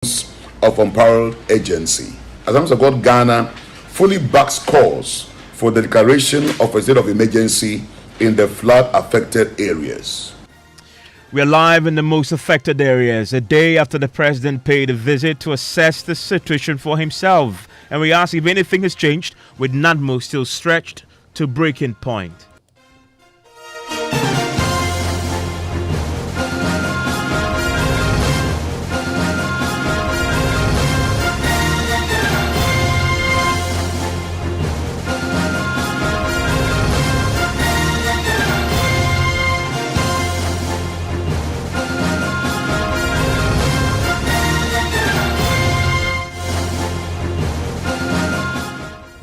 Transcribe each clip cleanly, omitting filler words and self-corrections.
of unparalleled agency. Assemblies of God Ghana fully backs calls for the declaration of a state of emergency in the flood-affected areas. We are live in the most affected areas, a day after the president paid a visit to assess the situation for himself. And we ask if anything has changed, with NADMO still stretched to breaking point.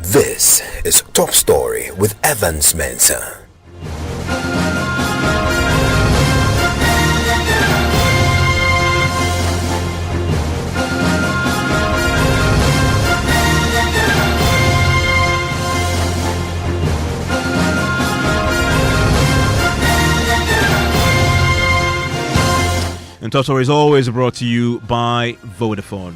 This is Top Story with Evans Mensah. And Top Story is always brought to you by Vodafone.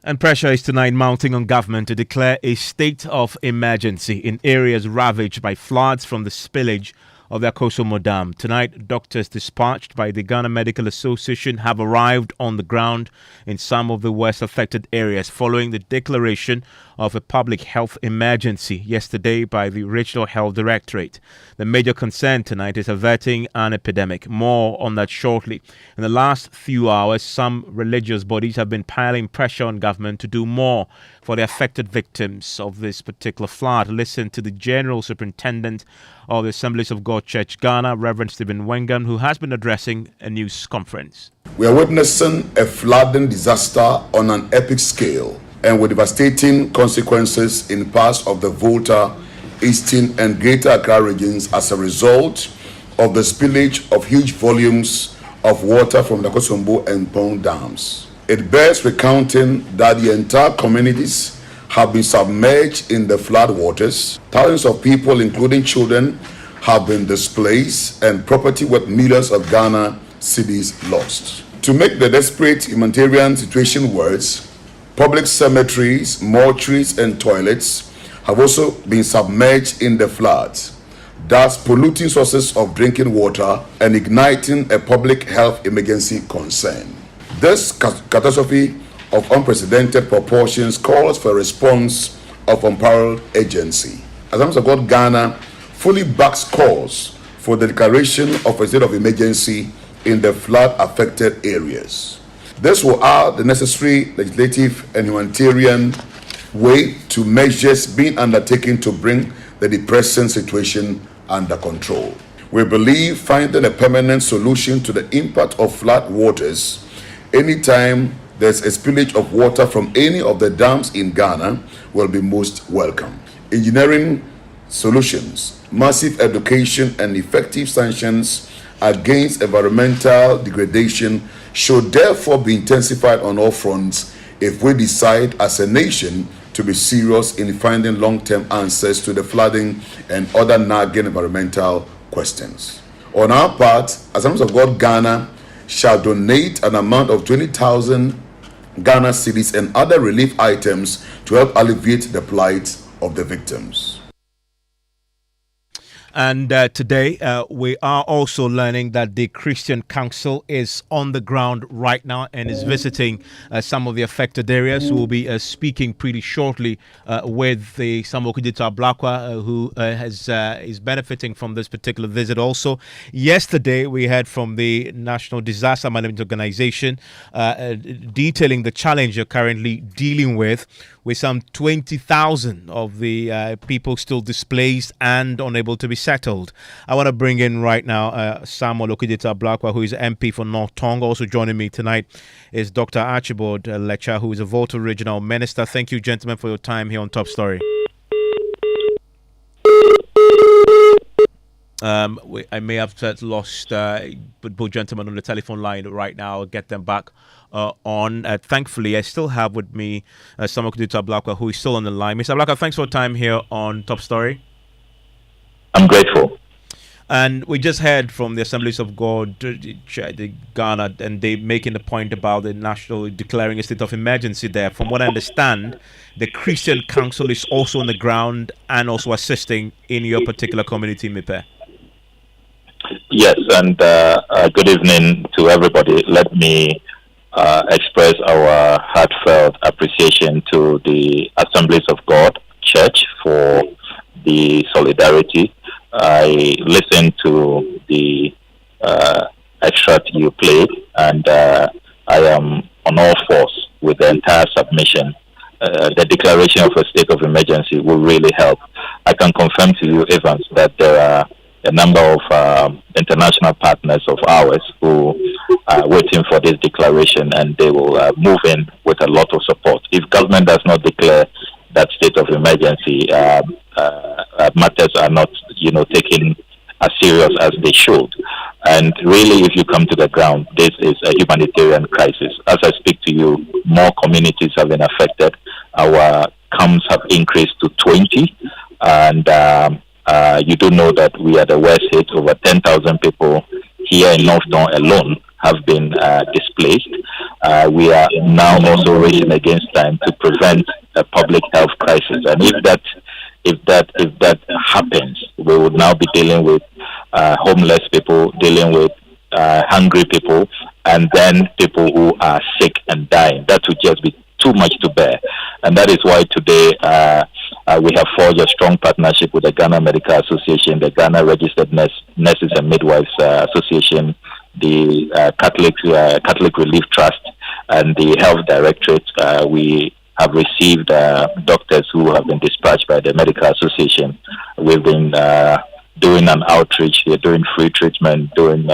And pressure is tonight mounting on government to declare a state of emergency in areas ravaged by floods from the spillage of the Akosombo Dam. Tonight, doctors dispatched by the Ghana Medical Association have arrived on the ground in some of the worst affected areas following the declaration of a public health emergency yesterday by the Regional Health Directorate. The major concern tonight is averting an epidemic. More on that shortly. In the last few hours, some religious bodies have been piling pressure on government to do more for the affected victims of this particular flood. Listen to the General Superintendent of the Assemblies of God Church Ghana, Reverend Stephen Wengan, who has been addressing a news conference. We are witnessing a flooding disaster on an epic scale and with devastating consequences in parts of the Volta, Eastern and Greater Accra regions as a result of the spillage of huge volumes of water from the Akosombo and Pong dams. It bears recounting that the entire communities have been submerged in the flood waters. Thousands of people, including children, have been displaced and property worth millions of Ghana cedis lost. To make the desperate humanitarian situation worse, public cemeteries, mortuaries and toilets have also been submerged in the floods, thus polluting sources of drinking water and igniting a public health emergency concern. This catastrophe of unprecedented proportions calls for a response of unparalleled agency. Assemblies of God Ghana fully backs calls for the declaration of a state of emergency in the flood-affected areas. This will add the necessary legislative and humanitarian weight to measures being undertaken to bring the depressing situation under control. We believe finding a permanent solution to the impact of flood waters anytime there's a spillage of water from any of the dams in Ghana will be most welcome. Engineering solutions, massive education and effective sanctions against environmental degradation should therefore be intensified on all fronts if we decide as a nation to be serious in finding long-term answers to the flooding and other nagging environmental questions. On our part, Assemblies of God Ghana shall donate an amount of 20,000 Ghana cedis and other relief items to help alleviate the plight of the victims. And today we are also learning that the Christian Council is on the ground right now and is visiting some of the affected areas. We'll be speaking pretty shortly with the Samuel Kudita Blakwa, who is benefiting from this particular visit. Also, yesterday we heard from the National Disaster Management Organization detailing the challenge you're currently dealing with some 20,000 of the people still displaced and unable to be settled. I want to bring in right now Samuel Okudita Blakwa, who is MP for North Tonga. Also joining me tonight is Dr. Archibald Lecha, who is a Volta Regional Minister. Thank you, gentlemen, for your time here on Top Story. I may have lost both gentlemen on the telephone line right now. I'll get them back on. Thankfully, I still have with me Samuel Kudita Blakwa, who is still on the line. Mr. Blakwa, thanks for your time here on Top Story. I'm grateful. And we just heard from the Assemblies of God, the Ghana, and they making the point about the national declaring a state of emergency there. From what I understand, the Christian Council is also on the ground and also assisting in your particular community, Mipe. Yes, and good evening to everybody. Let me express our heartfelt appreciation to the Assemblies of God Church for the solidarity. I listened to the extract you played, and I am on all fours with the entire submission. The declaration of a state of emergency will really help. I can confirm to you, Evans, that there are a number of international partners of ours who are waiting for this declaration, and they will move in with a lot of support. If government does not declare that state of emergency, matters are not, taken as serious as they should. And really, if you come to the ground, this is a humanitarian crisis. As I speak to you, more communities have been affected. Our camps have increased to 20, and you do know that we are the worst hit. Over 10,000 people here in North Dawn alone have been displaced. We are now also racing against time to prevent a public health crisis. And if that happens, we would now be dealing with homeless people, dealing with hungry people, and then people who are sick and dying. That would just be too much to bear. And that is why today we have forged a strong partnership with the Ghana Medical Association, the Ghana Registered Nurses and Midwives Association, the Catholic Relief Trust, and the Health Directorate. We have received doctors who have been dispatched by the Medical Association. We've been doing an outreach. We're doing free treatment, doing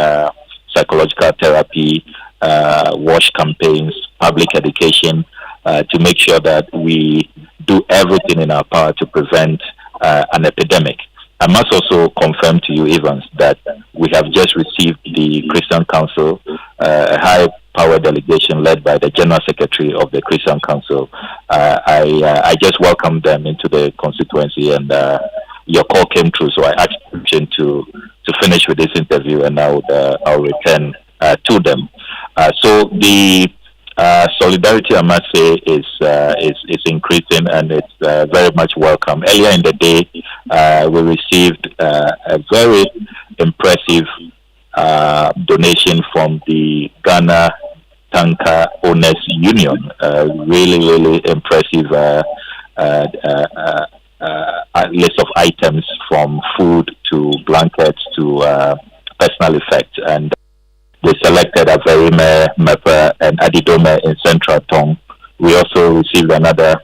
psychological therapy, wash campaigns, public education, to make sure that we do everything in our power to prevent an epidemic. I must also confirm to you, Evans, that we have just received the Christian Council, a high-power delegation led by the General Secretary of the Christian Council. I just welcomed them into the constituency, and your call came through, so I asked permission to finish with this interview, and I'll return to them. So the solidarity, I must say, is increasing, and it's very much welcome. Earlier in the day, we received a very impressive donation from the Ghana Tanker Owners Union. Really impressive list of items, from food to blankets to personal effects, and they selected Averime, Mepa, and Adidome in Central Tong. We also received another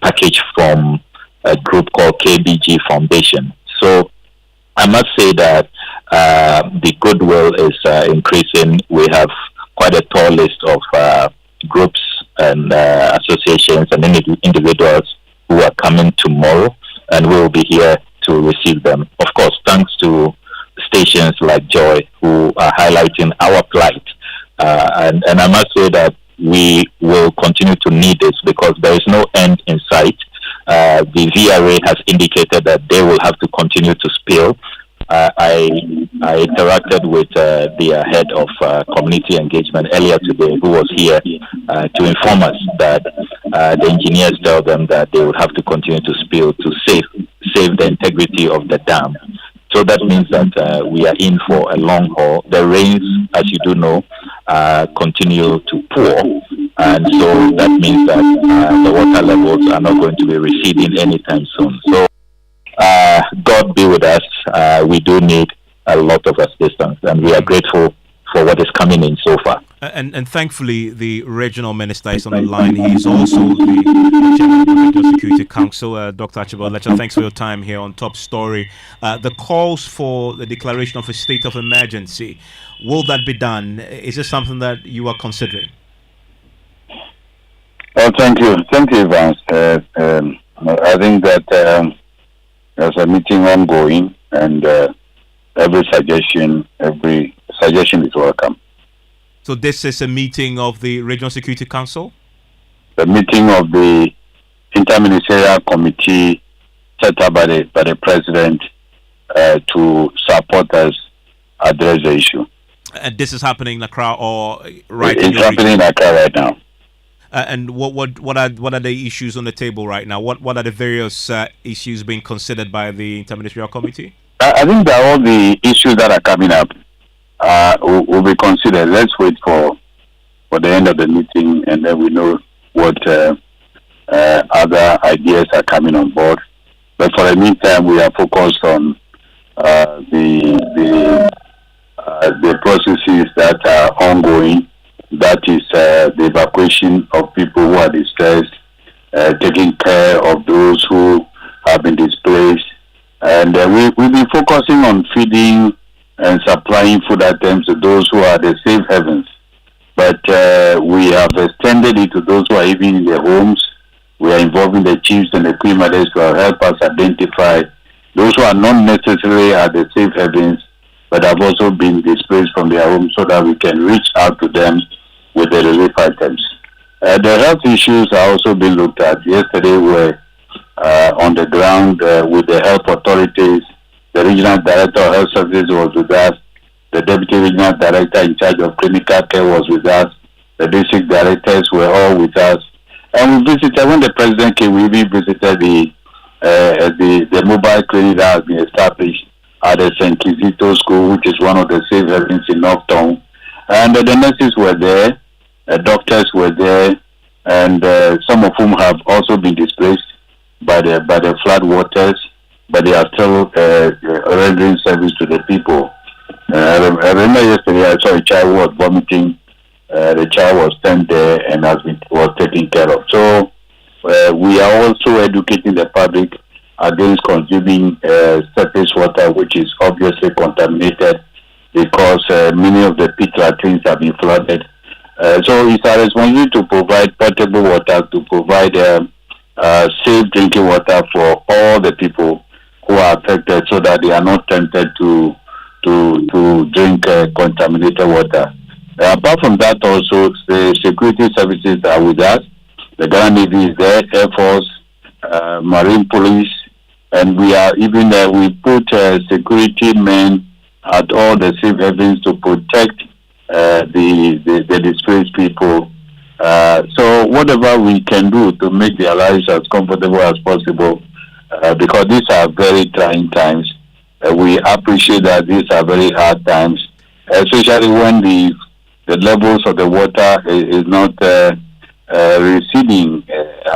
package from a group called KBG Foundation. So I must say that the goodwill is increasing. We have quite a tall list of groups and associations and individuals who are coming tomorrow, and we will be here to receive them. Of course, thanks to stations like Joy who are highlighting our plight. And I must say that we will continue to need this because there is no end in sight. The VRA has indicated that they will have to continue to spill. I interacted with the head of community engagement earlier today, who was here to inform us that the engineers tell them that they will have to continue to spill to save the integrity of the dam. So that means that we are in for a long haul. The rains, as you do know, continue to pour, and so that means that the water levels are not going to be receding anytime soon. So God be with us. We do need a lot of assistance, and we are grateful for what is coming in so far. And thankfully, the regional minister is on the line. He's also the chairman of the Regional Security Council, Dr. Archibald Letcher. Thanks for your time here on Top Story. The calls for the declaration of a state of emergency, will that be done? Is this something that you are considering? Thank you, Evans. I think that there's a meeting ongoing, and every suggestion is welcome. So this is a meeting of the Regional Security Council? The meeting of the Interministerial Committee set up by the President to support us address the issue. And this is happening in Accra or right in It's your happening region? in Accra right now. And what are the issues on the table right now? What are the various issues being considered by the interministerial committee? I think that all the issues that are coming up will be considered. Let's wait for the end of the meeting, and then we know what other ideas are coming on board. But for the meantime, we are focused on the processes that are ongoing. That is the evacuation of people who are distressed, taking care of those who have been displaced, and we'll be focusing on feeding and supplying food items to those who are the safe havens. But we have extended it to those who are even in their homes. We are involving the chiefs and the queen mothers to help us identify those who are not necessarily at the safe havens, but have also been displaced from their homes, so that we can reach out to them with the relief items. The health issues are also being looked at. Yesterday we were on the ground with the health authorities. The regional director of health services was with us. The deputy regional director in charge of clinical care was with us. The district directors were all with us. And we visited, when the president came, we even visited the mobile clinic that has been established at the St. Kizito School, which is one of the safe havens in North Town. And the nurses were there, doctors were there, and some of whom have also been displaced by the flood waters, but they are still rendering service to the people. I remember yesterday I saw a child who was vomiting. The child was sent there and was taken care of. So we are also educating the public against consuming surface water, which is obviously contaminated because many of the pit latrines have been flooded. So it's our responsibility to provide potable water, to provide safe drinking water for all the people who are affected, so that they are not tempted to drink contaminated water. Apart from that, also the security services are with us. The Ghana Navy is there, Air Force, Marine Police, and we are even we put security men at all the safe havens to protect the displaced people. So whatever we can do to make their lives as comfortable as possible, because these are very trying times. We appreciate that these are very hard times, especially when the levels of the water is not receding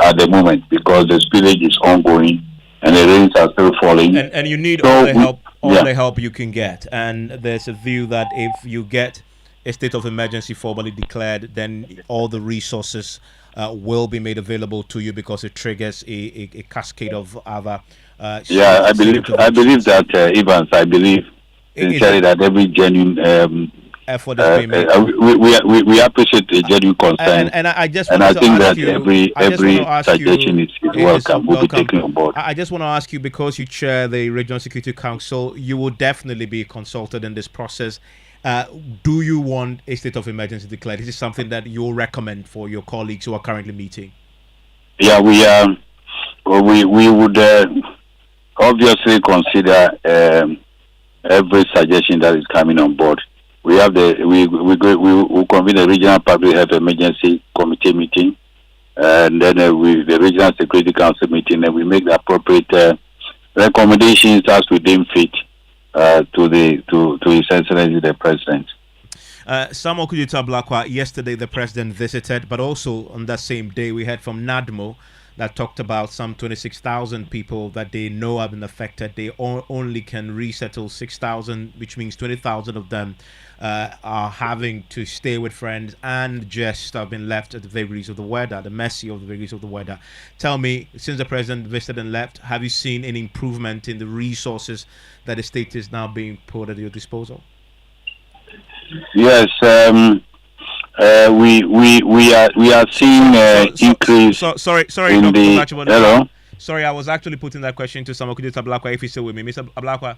at the moment, because the spillage is ongoing and the rains are still falling. And you need So all the help you can get. And there's a view that if you get a state of emergency formally declared, then all the resources will be made available to you, because it triggers a cascade of other. I believe that Evans. I believe sincerely that every genuine effort is being made. We appreciate the genuine concern, and I just and want I think to ask that you, every suggestion is welcome. We'll be taken on board. I just want to ask you, because you chair the Regional Security Council, you will definitely be consulted in this process. Do you want a state of emergency declared? Is this something that you'll recommend for your colleagues who are currently meeting? Yeah, we would obviously consider every suggestion that is coming on board. We have we convene a regional public health emergency committee meeting, and then the regional security council meeting, and we make the appropriate recommendations as we deem fit to His Excellency the President. Samuel Kudita Blakwa, yesterday the President visited, but also on that same day we heard from NADMO that talked about some 26,000 people that they know have been affected. They only can resettle 6,000, which means 20,000 of them are having to stay with friends and just have been left at the vagaries of the weather, the mercy of the vagaries of the weather. Tell me, since the President visited and left, have you seen any improvement in the resources that the state is now being put at your disposal? Yes, we are seeing increase. Sorry, in Dr. the Blakwa. hello. Sorry, I was actually putting that question to Samuel Kudita Blakwa, if he's still with me, Mr. Blakwa.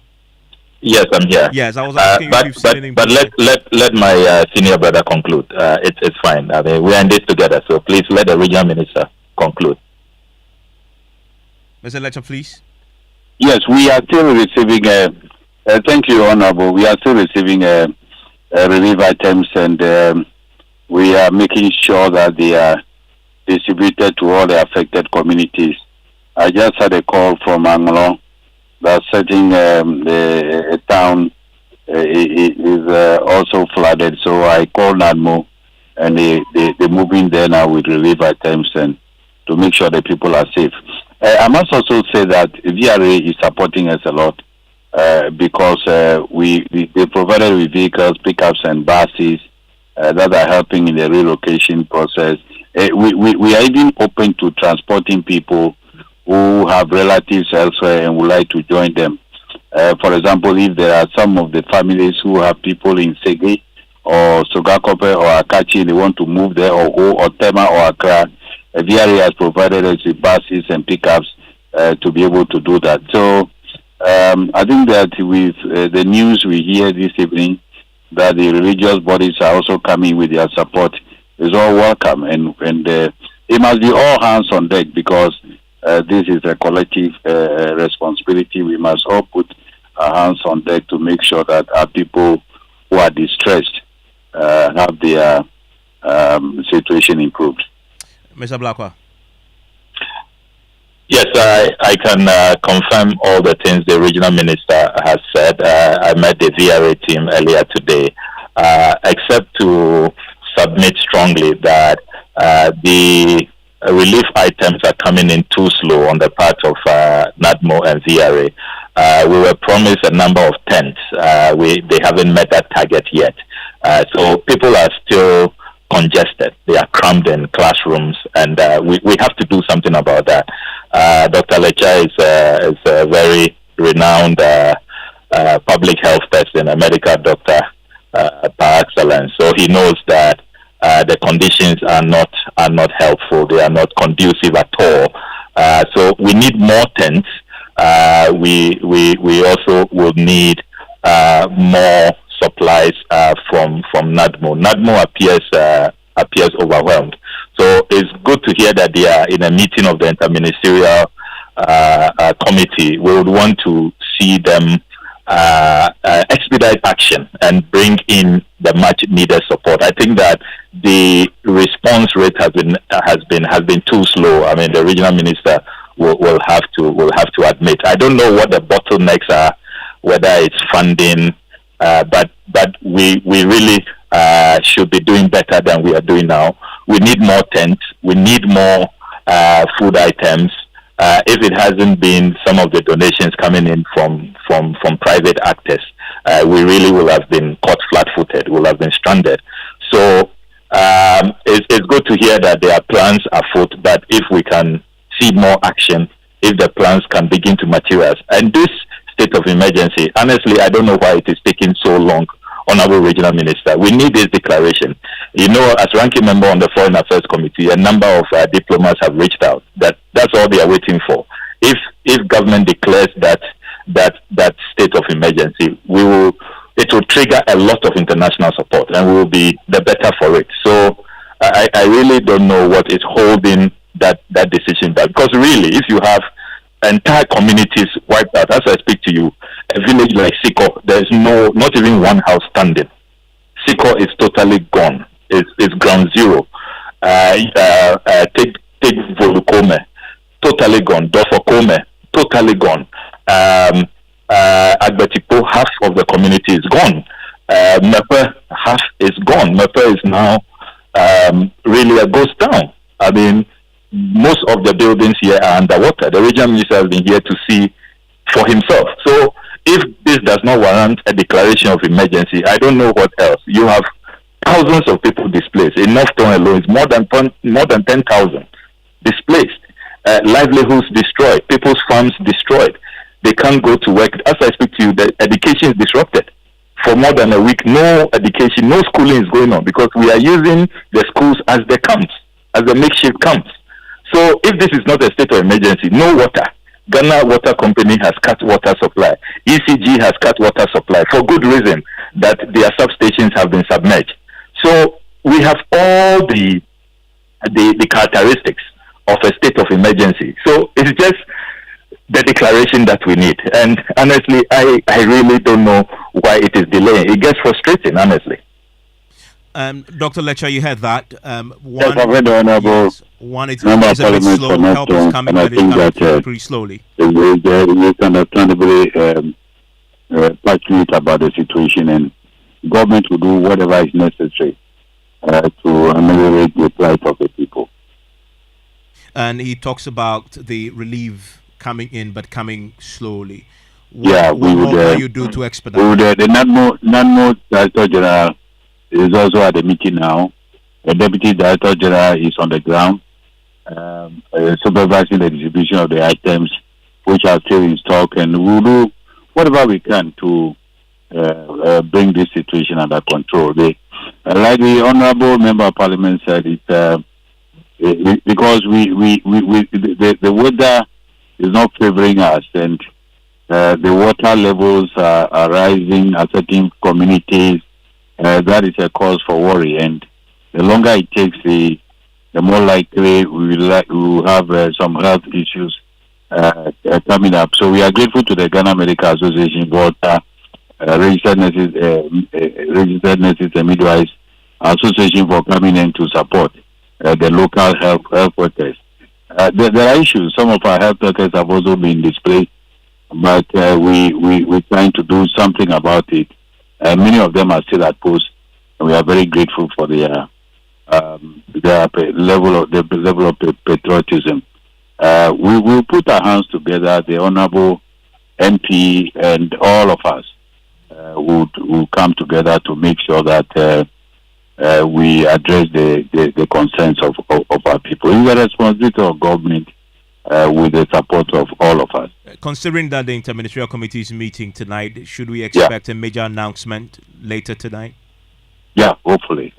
Yes, I'm here. Yes, I was asking you if you've seen any but improvement. let my senior brother conclude. It's fine. I mean, we are in this together, so please let the regional minister conclude. Mr. Lecter, please. Yes, we are still receiving. Thank you, Honorable. We are still receiving relief items, and we are making sure that they are distributed to all the affected communities. I just had a call from Anglong that certain the town is also flooded. So I called NADMO, and they're moving there now with relief items and to make sure the people are safe. I must also say that VRA is supporting us a lot because they provided with vehicles, pickups, and buses that are helping in the relocation process. We are even open to transporting people who have relatives elsewhere and would like to join them. For example, if there are some of the families who have people in Segi or Sogakope or Akachi, they want to move there, or Tema or Accra, VRA has provided us with buses and pickups to be able to do that. So I think that with the news we hear this evening, that the religious bodies are also coming with their support, is all welcome, and it must be all hands on deck because this is a collective responsibility. We must all put our hands on deck to make sure that our people who are distressed have their situation improved. Mr. Blackwell. Yes, I can confirm all the things the regional minister has said. I met the VRA team earlier today, except to submit strongly that the relief items are coming in too slow on the part of NADMO and VRA. We were promised a number of tents. They haven't met that target yet. So people are still congested. They are crammed in classrooms, and we have to do something about that. Dr. Lecha is a very renowned public health person, a medical doctor par excellence. So he knows that the conditions are not helpful. They are not conducive at all. So we need more tents. We also will need more supplies from NADMO. NADMO appears overwhelmed. So it's good to hear that they are in a meeting of the interministerial committee. We would want to see them expedite action and bring in the much needed support. I think that the response rate has been too slow. I mean, the regional minister will have to admit. I don't know what the bottlenecks are, whether it's funding, but we really should be doing better than we are doing now. We need more tents. We need more food items. If it hasn't been some of the donations coming in from private actors, we really will have been caught flat-footed. Will have been stranded. So it's good to hear that there are plans afoot. But if we can see more action, if the plans can begin to materialize, and this state of emergency, honestly, I don't know why it is taking so long. Honorable Regional Minister, we need this declaration. You know, as ranking member on the Foreign Affairs Committee, a number of diplomats have reached out. That's all they are waiting for. If government declares that state of emergency, it will trigger a lot of international support, and we will be the better for it. So I really don't know what is holding that decision back. Because really, if you have entire communities wiped out, as I speak to you, a village like Siko, there's not even one house standing. Siko is totally gone. It's ground zero. Take Volukome, totally gone. Dofokome, totally gone. Agbetipo, half of the community is gone. Mepe, half is gone. Mepe is now really a ghost town. I mean, most of the buildings here are underwater. The regional minister has been here to see for himself. So if this does not warrant a declaration of emergency, I don't know what else. You have thousands of people displaced. In North Town alone, it's more than 10,000 displaced. Livelihoods destroyed. People's farms destroyed. They can't go to work. As I speak to you, the education is disrupted. For more than a week, no education, no schooling is going on because we are using the schools as the camps, as the makeshift camps. So if this is not a state of emergency, no water. Ghana Water Company has cut water supply. ECG has cut water supply for good reason, that their substations have been submerged. So we have all the characteristics of a state of emergency. So it's just the declaration that we need. And honestly, I really don't know why it is delaying. It gets frustrating, honestly. Dr. Letcher, you heard that. Yes, I've heard the Honorable one, it's Member always of a bit Parliament slow. for Help is North, coming, and I but it's think coming that pretty slowly. it's understandably passionate about the situation, and government will do whatever is necessary to ameliorate the plight of the people. And he talks about the relief coming in, but coming slowly. What more can you do to expedite? The NADMO Director General is also at the meeting now. The Deputy Director General is on the ground, supervising the distribution of the items which are still in stock, and we'll do whatever we can to bring this situation under control. Like the Honorable Member of Parliament said, because the weather is not favoring us, and the water levels are rising at certain communities. That is a cause for worry, and the longer it takes, the more likely we will have some health issues coming up. So we are grateful to the Ghana Medical Association Board, registered nurses and midwives association for coming in to support the local health workers. There are issues. Some of our health workers have also been displaced, but we're trying to do something about it. Many of them are still at post, and we are very grateful for their level of patriotism. We will put our hands together. The Honorable MP and all of us will come together to make sure that we address the concerns of our people. It's the responsibility of government with the support of all of us. Considering that the Interministerial Committee is meeting tonight, should we expect a major announcement later tonight? Yeah, hopefully.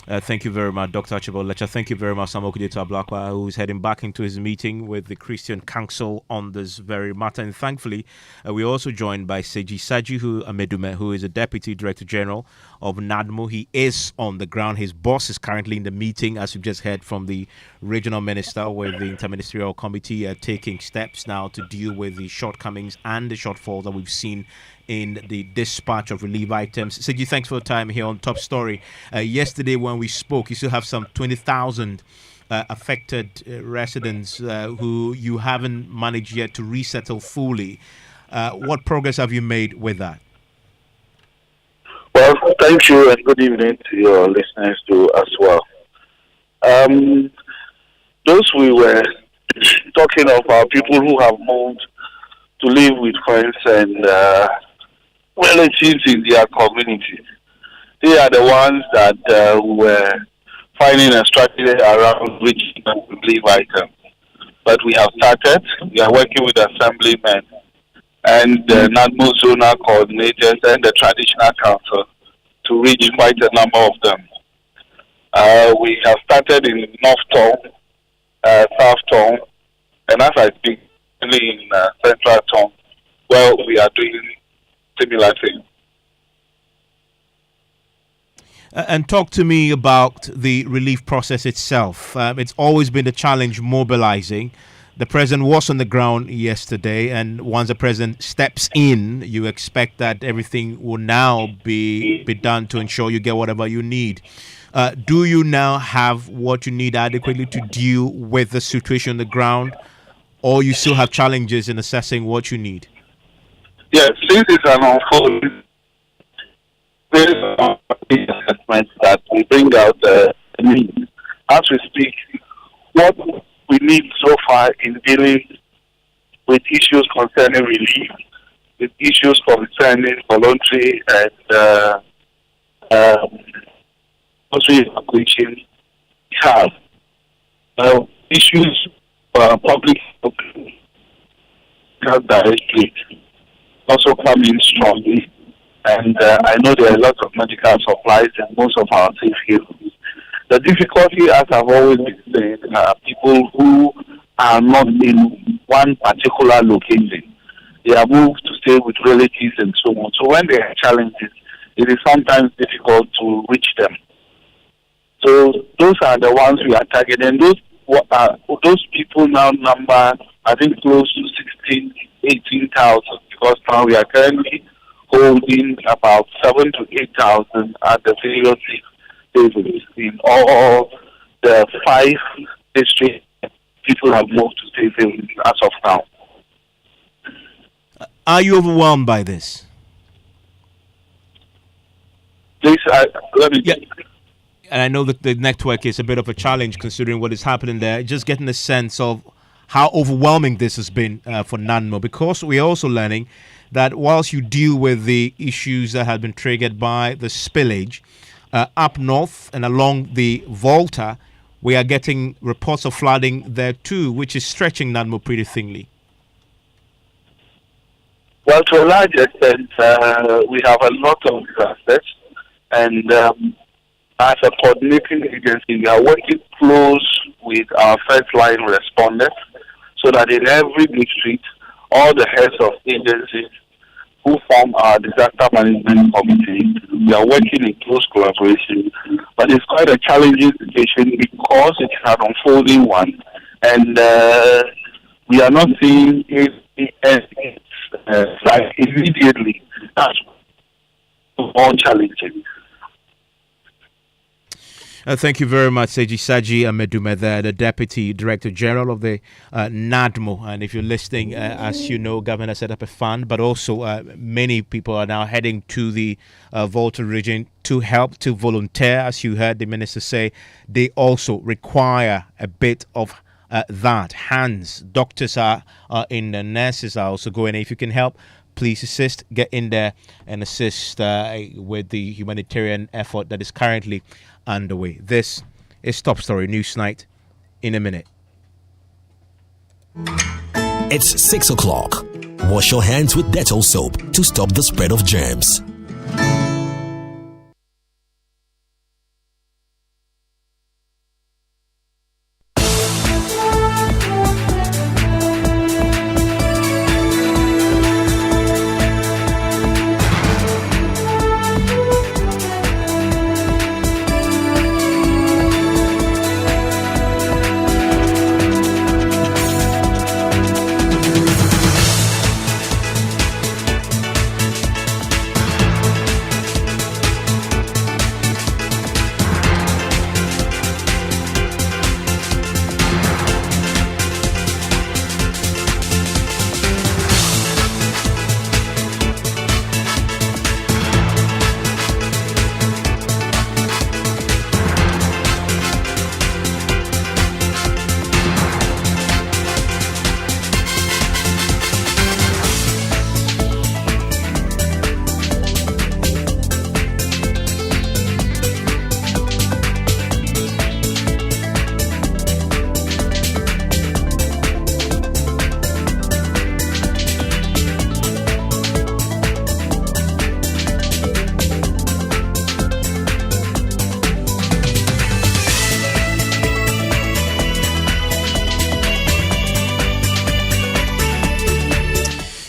Thank you very much, Dr. Archibald Letcher. Thank you very much, Samuel Kudeta Ablakwa, who's heading back into his meeting with the Christian Council on this very matter. And thankfully, we're also joined by Seji Sajihu Amedume, who is a Deputy Director General of NADMO. He is on the ground. His boss is currently in the meeting, as you've just heard from the Regional Minister, with the Interministerial Committee taking steps now to deal with the shortcomings and the shortfalls that we've seen in the dispatch of relief items. Seji, thanks for the time here on Top Story. Yesterday when we spoke, you still have some 20,000 affected residents who you haven't managed yet to resettle fully. What progress have you made with that? Well, thank you and good evening to your listeners too as well. Those we were talking of are people who have moved to live with friends and relatives in their community. They are the ones that were finding a strategy around which to leave items. But we have started. We are working with assemblymen and the NADMO zonal coordinators and the traditional council to reach quite a number of them. We have started in North Town, South Town, and as I speak, in Central Town, where we are doing similar things. And talk to me about the relief process itself. It's always been a challenge mobilizing. The president was on the ground yesterday, and once the president steps in, you expect that everything will now be done to ensure you get whatever you need. Do you now have what you need adequately to deal with the situation on the ground, or you still have challenges in assessing what you need? Yes, since it's an unfolding assessment that we bring out needs. As we speak, what we need so far in dealing with issues concerning relief, with issues concerning voluntary and evacuation, we have issues public health directorate also come in strongly. And I know there are lots of medical supplies and most of our safe havens. The difficulty, as I've always been saying, are people who are not in one particular location. They are moved to stay with relatives and so on. So when there are challenges, it is sometimes difficult to reach them. So those are the ones we are targeting. Those people now number I think close to 16, 18,000, because now we are currently holding about 7 to 8,000 at the various tables in all the 5 districts. People have moved to state tables as of now. Are you overwhelmed by this? Please, let me. Yeah. And I know that the network is a bit of a challenge considering what is happening there. Just getting a sense of how overwhelming this has been for NANMO, because we're also learning that whilst you deal with the issues that have been triggered by the spillage up north and along the Volta, we are getting reports of flooding there too, which is stretching NANMO pretty thinly. Well, to a large extent, we have a lot of disasters, and as a coordinating agency, we are working close with our first line responders, so that in every district, all the heads of agencies who form our disaster management committee, we are working in close collaboration. But it's quite a challenging situation because it's an unfolding one, and we are not seeing it like immediately. That's more challenging. Thank you very much, Seji Saji Amedume, the Deputy Director General of the NADMO. And if you're listening, as you know, Governor set up a fund, but also many people are now heading to the Volta region to help, to volunteer. As you heard the Minister say, they also require a bit of that. Hands, doctors are in, the nurses are also going. If you can help, please assist, get in there and assist with the humanitarian effort that is currently underway. This is Top Story News Night in a minute. It's 6 o'clock. Wash your hands with Dettol soap to stop the spread of germs.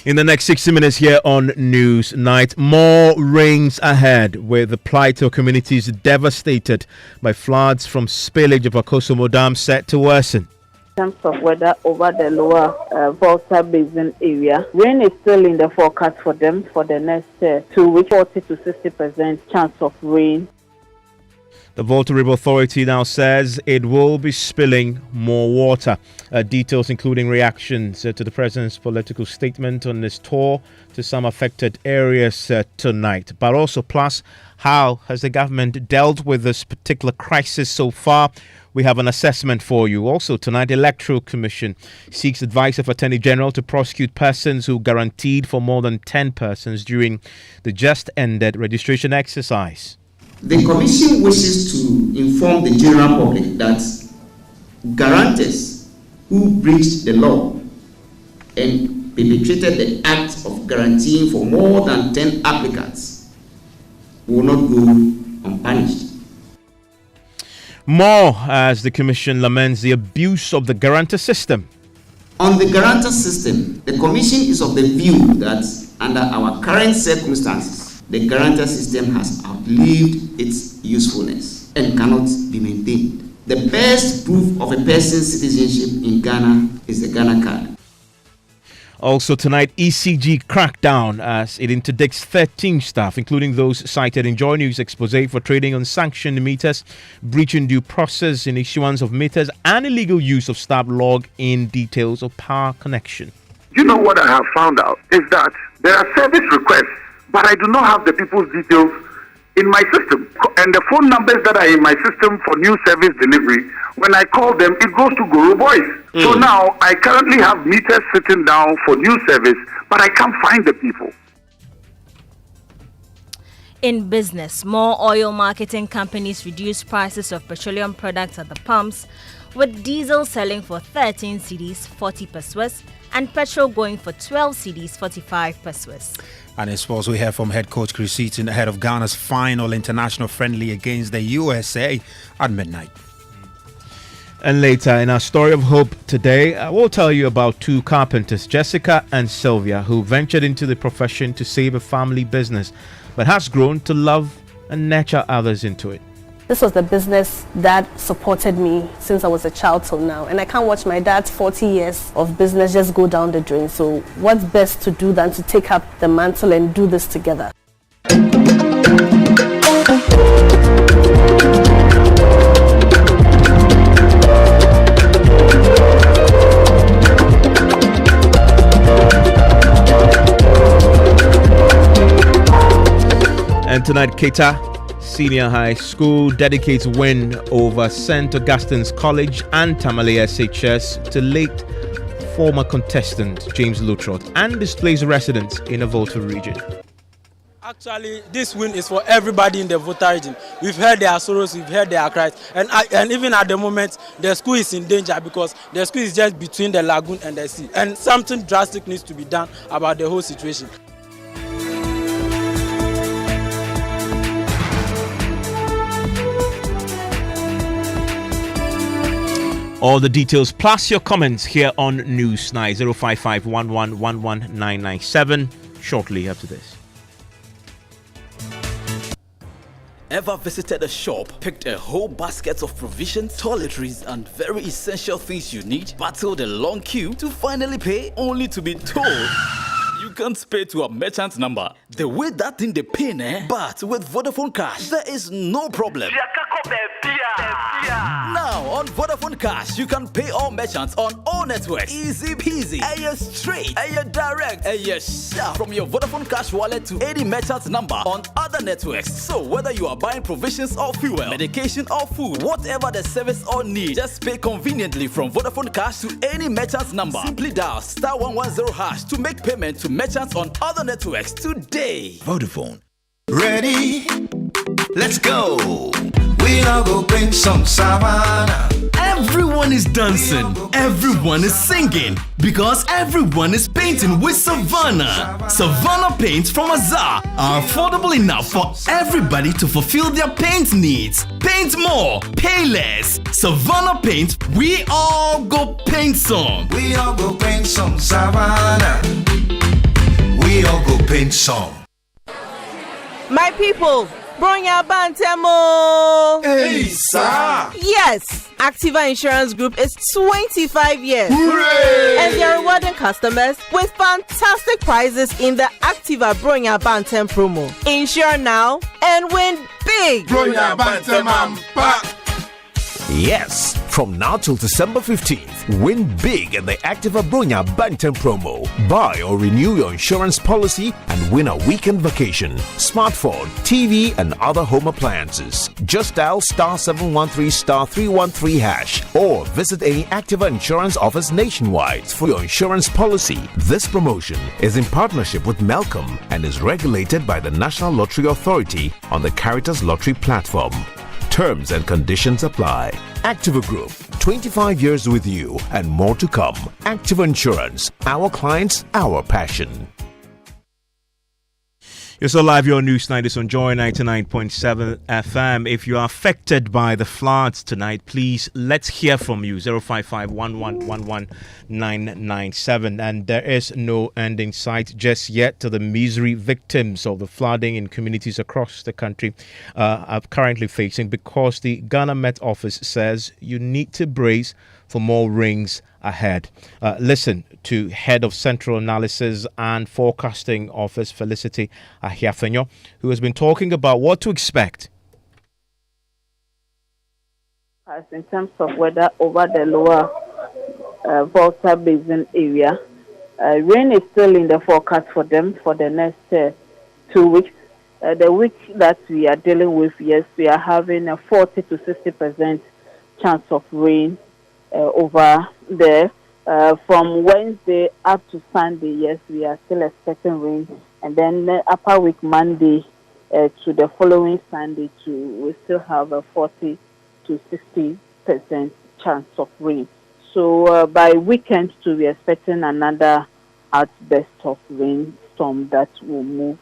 In the next 60 minutes here on News Night, more rains ahead with the plight of communities devastated by floods from spillage of Akosombo Dam set to worsen. In terms of weather over the lower Volta Basin area, rain is still in the forecast for them for the next 2 weeks, 40 to 60% chance of rain. The Volta River Authority now says it will be spilling more water. Details including reactions to the President's political statement on his tour to some affected areas tonight. But also, plus, how has the government dealt with this particular crisis so far? We have an assessment for you. Also tonight, the Electoral Commission seeks advice of Attorney General to prosecute persons who guaranteed for more than 10 persons during the just ended registration exercise. The Commission wishes to inform the general public that guarantors who breached the law and perpetrated the act of guaranteeing for more than 10 applicants will not go unpunished. More as the Commission laments the abuse of the guarantor system. On the guarantor system, the Commission is of the view that under our current circumstances, the guarantor system has outlived its usefulness and cannot be maintained. The best proof of a person's citizenship in Ghana is the Ghana card. Also tonight, ECG crackdown as it interdicts 13 staff, including those cited in Joy News expose for trading on sanctioned meters, breaching due process in issuance of meters, and illegal use of staff log-in details of power connection. You know what I have found out is that there are service requests, but I do not have the people's details in my system. And the phone numbers that are in my system for new service delivery, when I call them, it goes to Guru Boys. So now I currently have meters sitting down for new service, but I can't find the people. In business, more oil marketing companies reduce prices of petroleum products at the pumps, with diesel selling for 13 cedis 40 per Swiss and petrol going for 12 cedis 45 per Swiss. And in sports, we hear from head coach Chris Eaton ahead of Ghana's final international friendly against the USA at midnight. And later in our story of hope today, I will tell you about two carpenters, Jessica and Sylvia, who ventured into the profession to save a family business, but has grown to love and nurture others into it. This was the business that supported me since I was a child till now. And I can't watch my dad's 40 years of business just go down the drain. So what's best to do than to take up the mantle and do this together? And tonight, Keita Senior High School dedicates win over St. Augustine's College and Tamale SHS to late former contestant James Lutrot and displaced residents in the Volta region. Actually, this win is for everybody in the Volta region. We've heard their sorrows, we've heard their cries, and even at the moment, the school is in danger because the school is just between the lagoon and the sea, and something drastic needs to be done about the whole situation. All the details plus your comments here on News Night 05511119997 shortly after this. Ever visited a shop, picked a whole basket of provisions, toiletries, and very essential things you need, battled a long queue to finally pay, only to be told you can't pay to a merchant number? The way that thing they pay, but with Vodafone Cash, there is no problem. Now on Vodafone Cash, you can pay all merchants on all networks. Easy peasy. Aye straight. Aye direct. Aye sharp. From your Vodafone Cash wallet to any merchant number on other networks. So whether you are buying provisions or fuel, medication or food, whatever the service or need, just pay conveniently from Vodafone Cash to any merchant's number. Simply dial *110# to make payment to merchants on other networks today. Vodafone. Ready? Let's go. We all go bring some savannah. Everyone is dancing, everyone is singing, because everyone is painting with Savannah. Savannah paints from Azar are affordable enough for everybody to fulfill their paint needs. Paint more, pay less. Savannah paint, we all go paint some. We all go paint some Savannah. We all go paint some. My people, Bronya Bantemo! Hey, sir! Yes! Activa Insurance Group is 25 years. Hooray! And they are rewarding customers with fantastic prizes in the Activa Bronya Bantem promo. Insure now and win big! Bronya Bantem Ampa! Yes, from now till December 15th, win big in the Activa Bronya Bantam promo. Buy or renew your insurance policy and win a weekend vacation, smartphone, TV, and other home appliances. Just dial *713*313# or visit any Activa insurance office nationwide for your insurance policy. This promotion is in partnership with Malcolm and is regulated by the National Lottery Authority on the Caritas Lottery platform. Terms and conditions apply. Activa Group, 25 years with you and more to come. Activa Insurance, our clients, our passion. You're so live, your News Night is on Joy 99.7 FM. If you are affected by the floods tonight, please, let's hear from you. 05511119997. And there is no end in sight just yet to the misery victims of the flooding in communities across the country are currently facing, because the Ghana Met Office says you need to brace for more rains ahead. Listen to Head of Central Analysis and Forecasting Office, Felicity Ahiafenyo, who has been talking about what to expect. As in terms of weather over the lower Volta Basin area, rain is still in the forecast for them for the next 2 weeks. The week that we are dealing with, yes, we are having a 40 to 60% chance of rain over there. From Wednesday up to Sunday, yes, we are still expecting rain. And then upper week Monday to the following Sunday, we still have a 40 to 60% chance of rain. So by weekend too, we are expecting another outburst of rainstorm that will move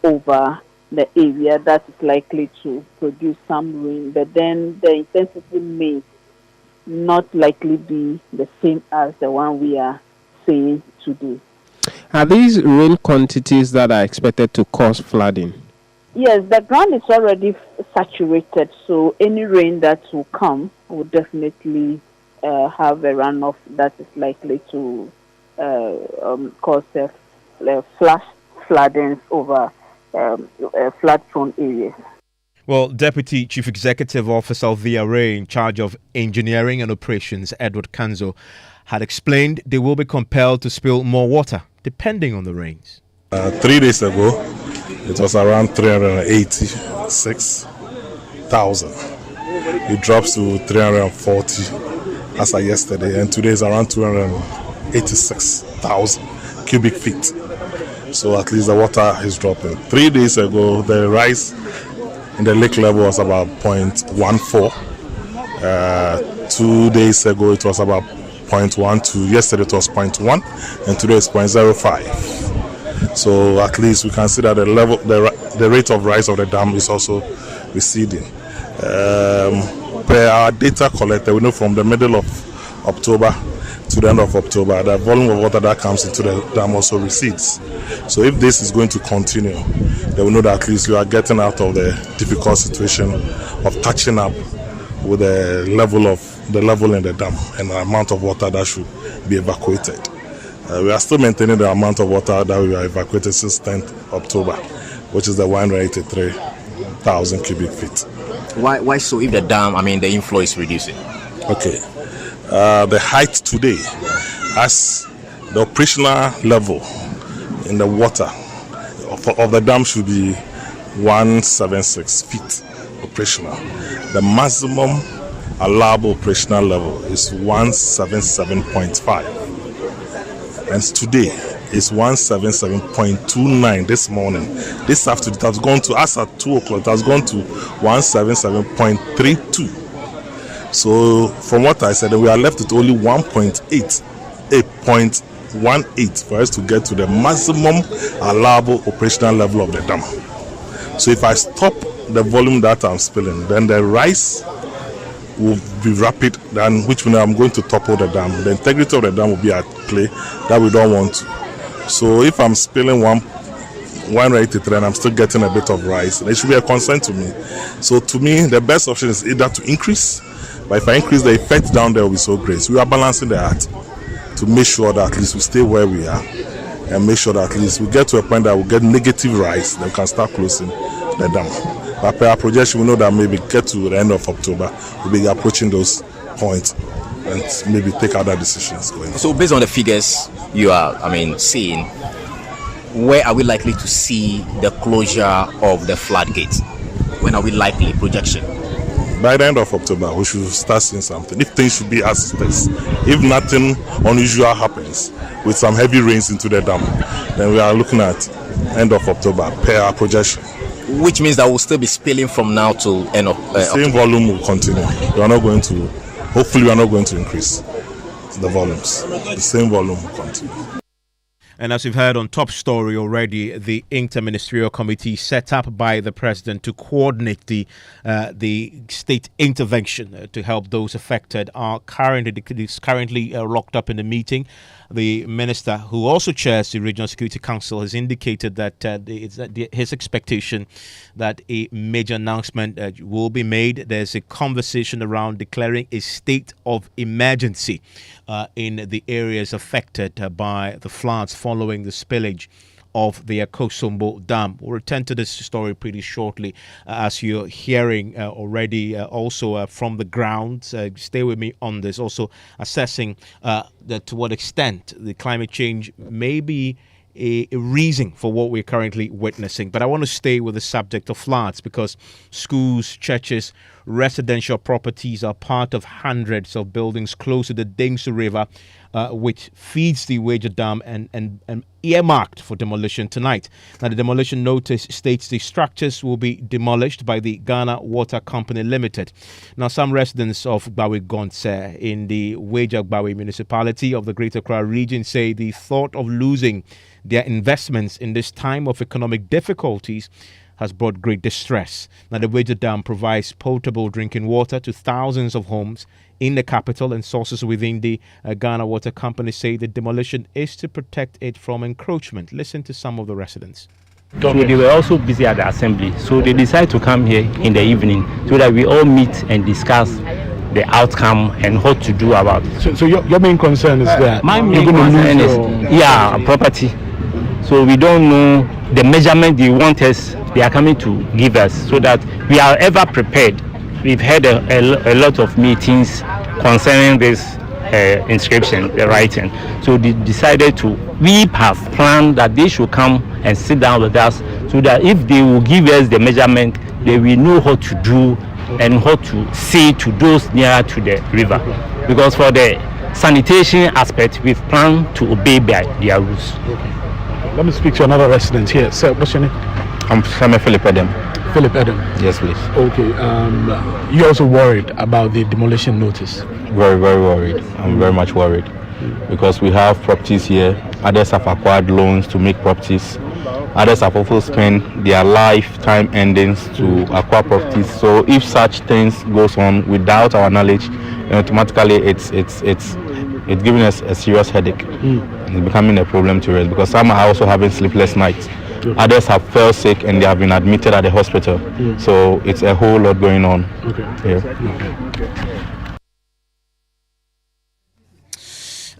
over the area that is likely to produce some rain. But then the intensity may not likely be the same as the one we are seeing today. Are these rain quantities that are expected to cause flooding? Yes, the ground is already saturated, so any rain that will come will definitely have a runoff that is likely to cause flash floodings over flood-prone areas. Well, Deputy Chief Executive Officer of VRA in charge of engineering and operations, Edward Kanzo, had explained they will be compelled to spill more water depending on the rains. 3 days ago, it was around 386,000. It drops to 340 as of yesterday, and today is around 286,000 cubic feet. So at least the water is dropping. 3 days ago, the rise in the lake level was about 0.14. 2 days ago, it was about 0.12. Yesterday, it was 0.1, and today is 0.05. So at least we can see that the rate of rise of the dam is also receding. Per our data collected, we know from the middle of October to the end of October, the volume of water that comes into the dam also recedes. So if this is going to continue, then we know that at least we are getting out of the difficult situation of catching up with the level in the dam and the amount of water that should be evacuated. We are still maintaining the amount of water that we are evacuated since 10th October, which is the 183,000 cubic feet. Why so if the dam, the inflow is reducing? Okay. The height today, as the operational level in the water of the dam should be 176 feet operational. The maximum allowable operational level is 177.5. And today is 177.29 this morning. This afternoon it has gone to, as at 2 o'clock, it has gone to 177.32. So from what I said, we are left with only 8.18 for us to get to the maximum allowable operational level of the dam. So if I stop the volume that I'm spilling, then the rise will be rapid, than which means I'm going to topple the dam. The integrity of the dam will be at play that we don't want to. So if I'm spilling 183 and I'm still getting a bit of rise, it should be a concern to me. So to me, the best option is either to increase, but if I increase, the effect down there will be so great. So we are balancing the act to make sure that at least we stay where we are and make sure that at least we get to a point that we get negative rise, then we can start closing the dam. But per our projection, we know that maybe get to the end of October, we'll be approaching those points and maybe take other decisions going on. So based on the figures you are, seeing, where are we likely to see the closure of the floodgates? When are we likely, projection? By the end of October, we should start seeing something. If things should be as it is, if nothing unusual happens with some heavy rains into the dam, then we are looking at end of October per our projection. Which means that we'll still be spilling from now to end of same volume will continue. Hopefully we are not going to increase the volumes. The same volume will continue. And as you've heard on Top Story already, the Interministerial Committee set up by the President to coordinate the state intervention to help those affected is currently locked up in the meeting. the minister, who also chairs the Regional Security Council, has indicated that his expectation that a major announcement will be made. There's a conversation around declaring a state of emergency in the areas affected by the floods following the spillage of the Akosombo Dam. We'll return to this story pretty shortly, as you're hearing already also from the ground. Stay with me on this. Also assessing that to what extent the climate change may be a reason for what we're currently witnessing. But I want to stay with the subject of floods, because schools, churches, residential properties are part of hundreds of buildings close to the Dengsu River, which feeds the Wager Dam and earmarked for demolition tonight. Now, the demolition notice states the structures will be demolished by the Ghana Water Company Limited. Now, some residents of Gbawe Gonse in the Wager Gbawe municipality of the Greater Accra region say the thought of losing their investments in this time of economic difficulties has brought great distress. Now, the Wager Dam provides potable drinking water to thousands of homes in the capital, and sources within the Ghana Water Company say the demolition is to protect it from encroachment. Listen to some of the residents. So they were also busy at the assembly, so they decided to come here in the evening so that we all meet and discuss the outcome and what to do about it. So your main concern is that my main concern is property. So we don't know the measurement they want us, they are coming to give us, so that we are ever prepared. We've had a lot of meetings concerning this inscription, the writing. So they decided to, we have planned that they should come and sit down with us, so that if they will give us the measurement, they will know what to do and what to say to those nearer to the river. Because for the sanitation aspect, we've planned to obey by their rules. Let me speak to another resident here. Sir, what's your name? I'm Philip Adam. Philip Adam. Yes, please. Okay. You're also worried about the demolition notice? Very, very worried. I'm very much worried because we have properties here. Others have acquired loans to make properties. Others have also spent their lifetime endings to acquire properties. So if such things goes on without our knowledge, automatically it's giving us a serious headache. It's becoming a problem to us because some are also having sleepless nights. Okay. Others have fell sick and they have been admitted at the hospital. So it's a whole lot going on.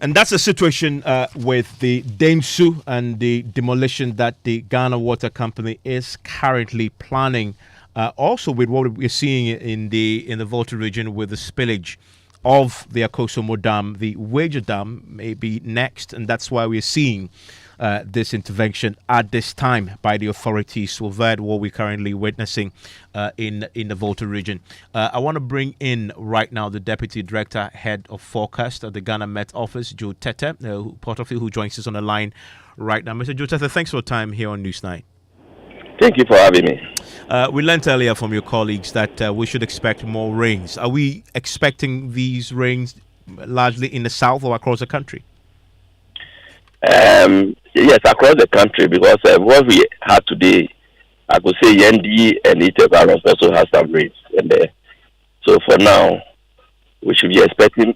And that's the situation with the Dengsu and the demolition that the Ghana Water Company is currently planning. Also with what we're seeing in the Volta region with the spillage of the Akosombo Dam, the Wager Dam may be next, and that's why we're seeing this intervention at this time by the authorities to avert what we're currently witnessing in the Volta region. I want to bring in right now the Deputy Director, Head of Forecast at the Ghana Met Office, Joe Tete, who joins us on the line right now. Mr. Joe Tete, thanks for your time here on Newsnight. Thank you for having me. We learned earlier from your colleagues that we should expect more rains. Are we expecting these rains largely in the south or across the country? Yes, across the country, because what we had today, I could say Yendi and Itevaros also has some rains in there. So for now, we should be expecting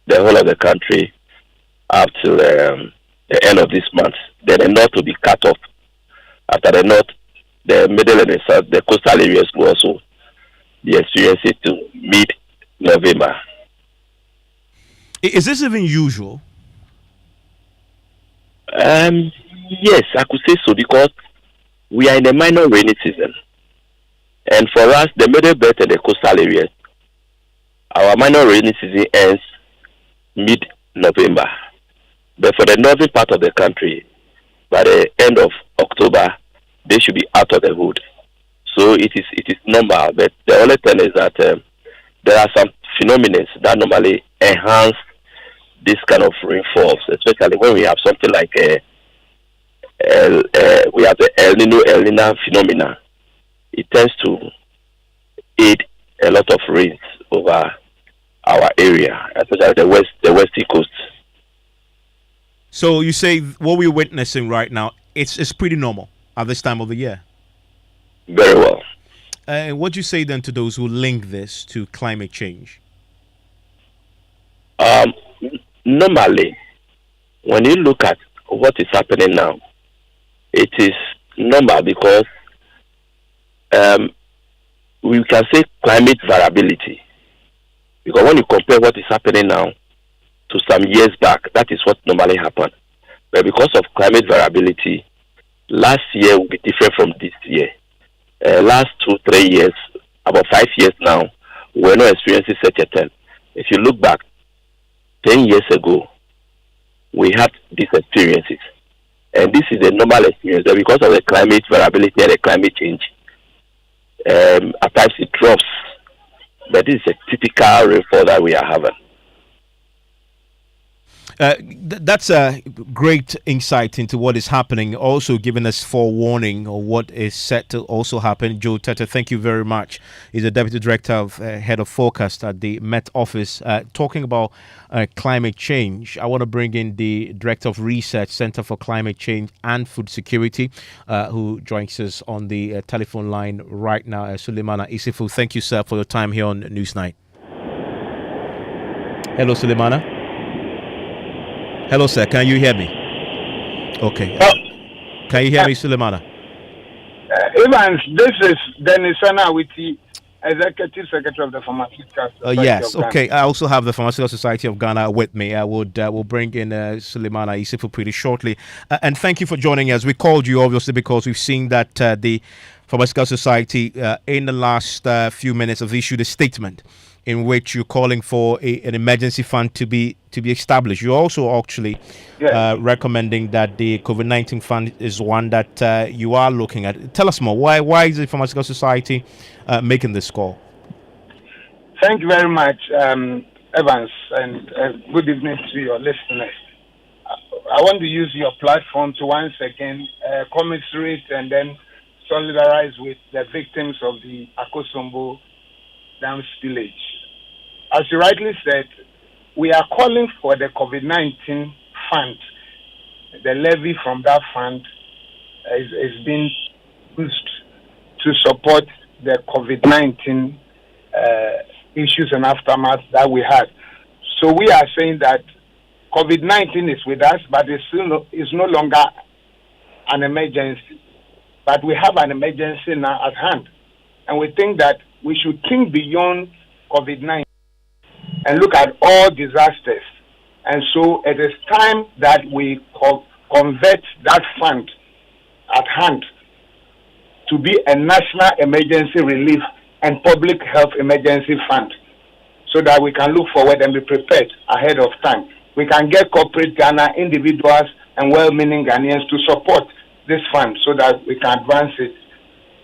the whole of the country up to the end of this month. Then the north will be cut off. After the north, the middle and the south, the coastal areas will also be experiencing to mid-November. Is this even usual? Yes, I could say so, because we are in a minor rainy season. And for us, the middle belt and the coastal areas, our minor rainy season ends mid-November. But for the northern part of the country, by the end of October, they should be out of the hood. So it is normal. But the only thing is that there are some phenomena that normally enhance this kind of rainfalls, especially when we have something like we have the El Nino phenomena. It tends to aid a lot of rains over our area, especially the western coast. So you say what we're witnessing right now, it's pretty normal at this time of the year? Very well. What do you say then to those who link this to climate change? Normally, when you look at what is happening now, it is normal because we can say climate variability. Because when you compare what is happening now to some years back, that is what normally happened. But because of climate variability, last year will be different from this year. Last 2-3 years, about 5 years now, we're not experiencing such a thing. If you look back 10 years ago, we had these experiences. And this is a normal experience. But because of the climate variability and the climate change, at times it drops. But this is a typical rainfall that we are having. That's a great insight into what is happening, also giving us forewarning of what is set to also happen. Joe Tete, thank you very much. He's the Deputy Director of Head of Forecast at the Met Office. Talking about climate change, I want to bring in the Director of Research, Center for Climate Change and Food Security, who joins us on the telephone line right now, Suleimana Isifu. Thank you, sir, for your time here on Newsnight. Hello, Suleimana. Hello, sir. Can you hear me? Okay. Can you hear me, Suleimana? Evans, this is Dennis Anawiti, Executive Secretary of the Pharmaceutical Society. Yes. Okay. I also have the Pharmaceutical Society of Ghana with me. I will bring in Suleimana Isifu pretty shortly. And thank you for joining us. We called you obviously because we've seen that the Pharmaceutical Society in the last few minutes have issued a statement in which you're calling for an emergency fund to be established. You're also actually recommending that the COVID-19 fund is one that you are looking at. Tell us more. Why is the Pharmaceutical Society making this call? Thank you very much, Evans, and good evening to your listeners. I want to use your platform to once again commiserate and then solidarize with the victims of the Akosombo dam spillage. As you rightly said, we are calling for the COVID-19 fund. The levy from that fund is being used to support the COVID-19 issues and aftermath that we had. So we are saying that COVID-19 is with us, but it's no longer an emergency. But we have an emergency now at hand. And we think that we should think beyond COVID-19 and look at all disasters. And so it is time that we convert that fund at hand to be a national emergency relief and public health emergency fund so that we can look forward and be prepared ahead of time. We can get corporate Ghana, individuals, and well-meaning Ghanaians to support this fund so that we can advance it.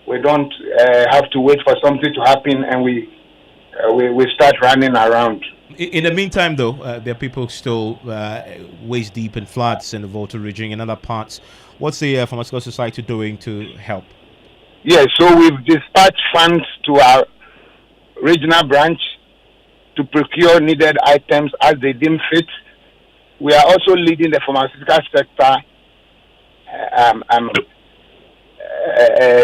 We don't have to wait for something to happen and we start running around. In the meantime, though, there are people still waist deep in floods in the Volta region and other parts. What's the Pharmaceutical Society doing to help? Yes, so we've dispatched funds to our regional branch to procure needed items as they deem fit. We are also leading the pharmaceutical sector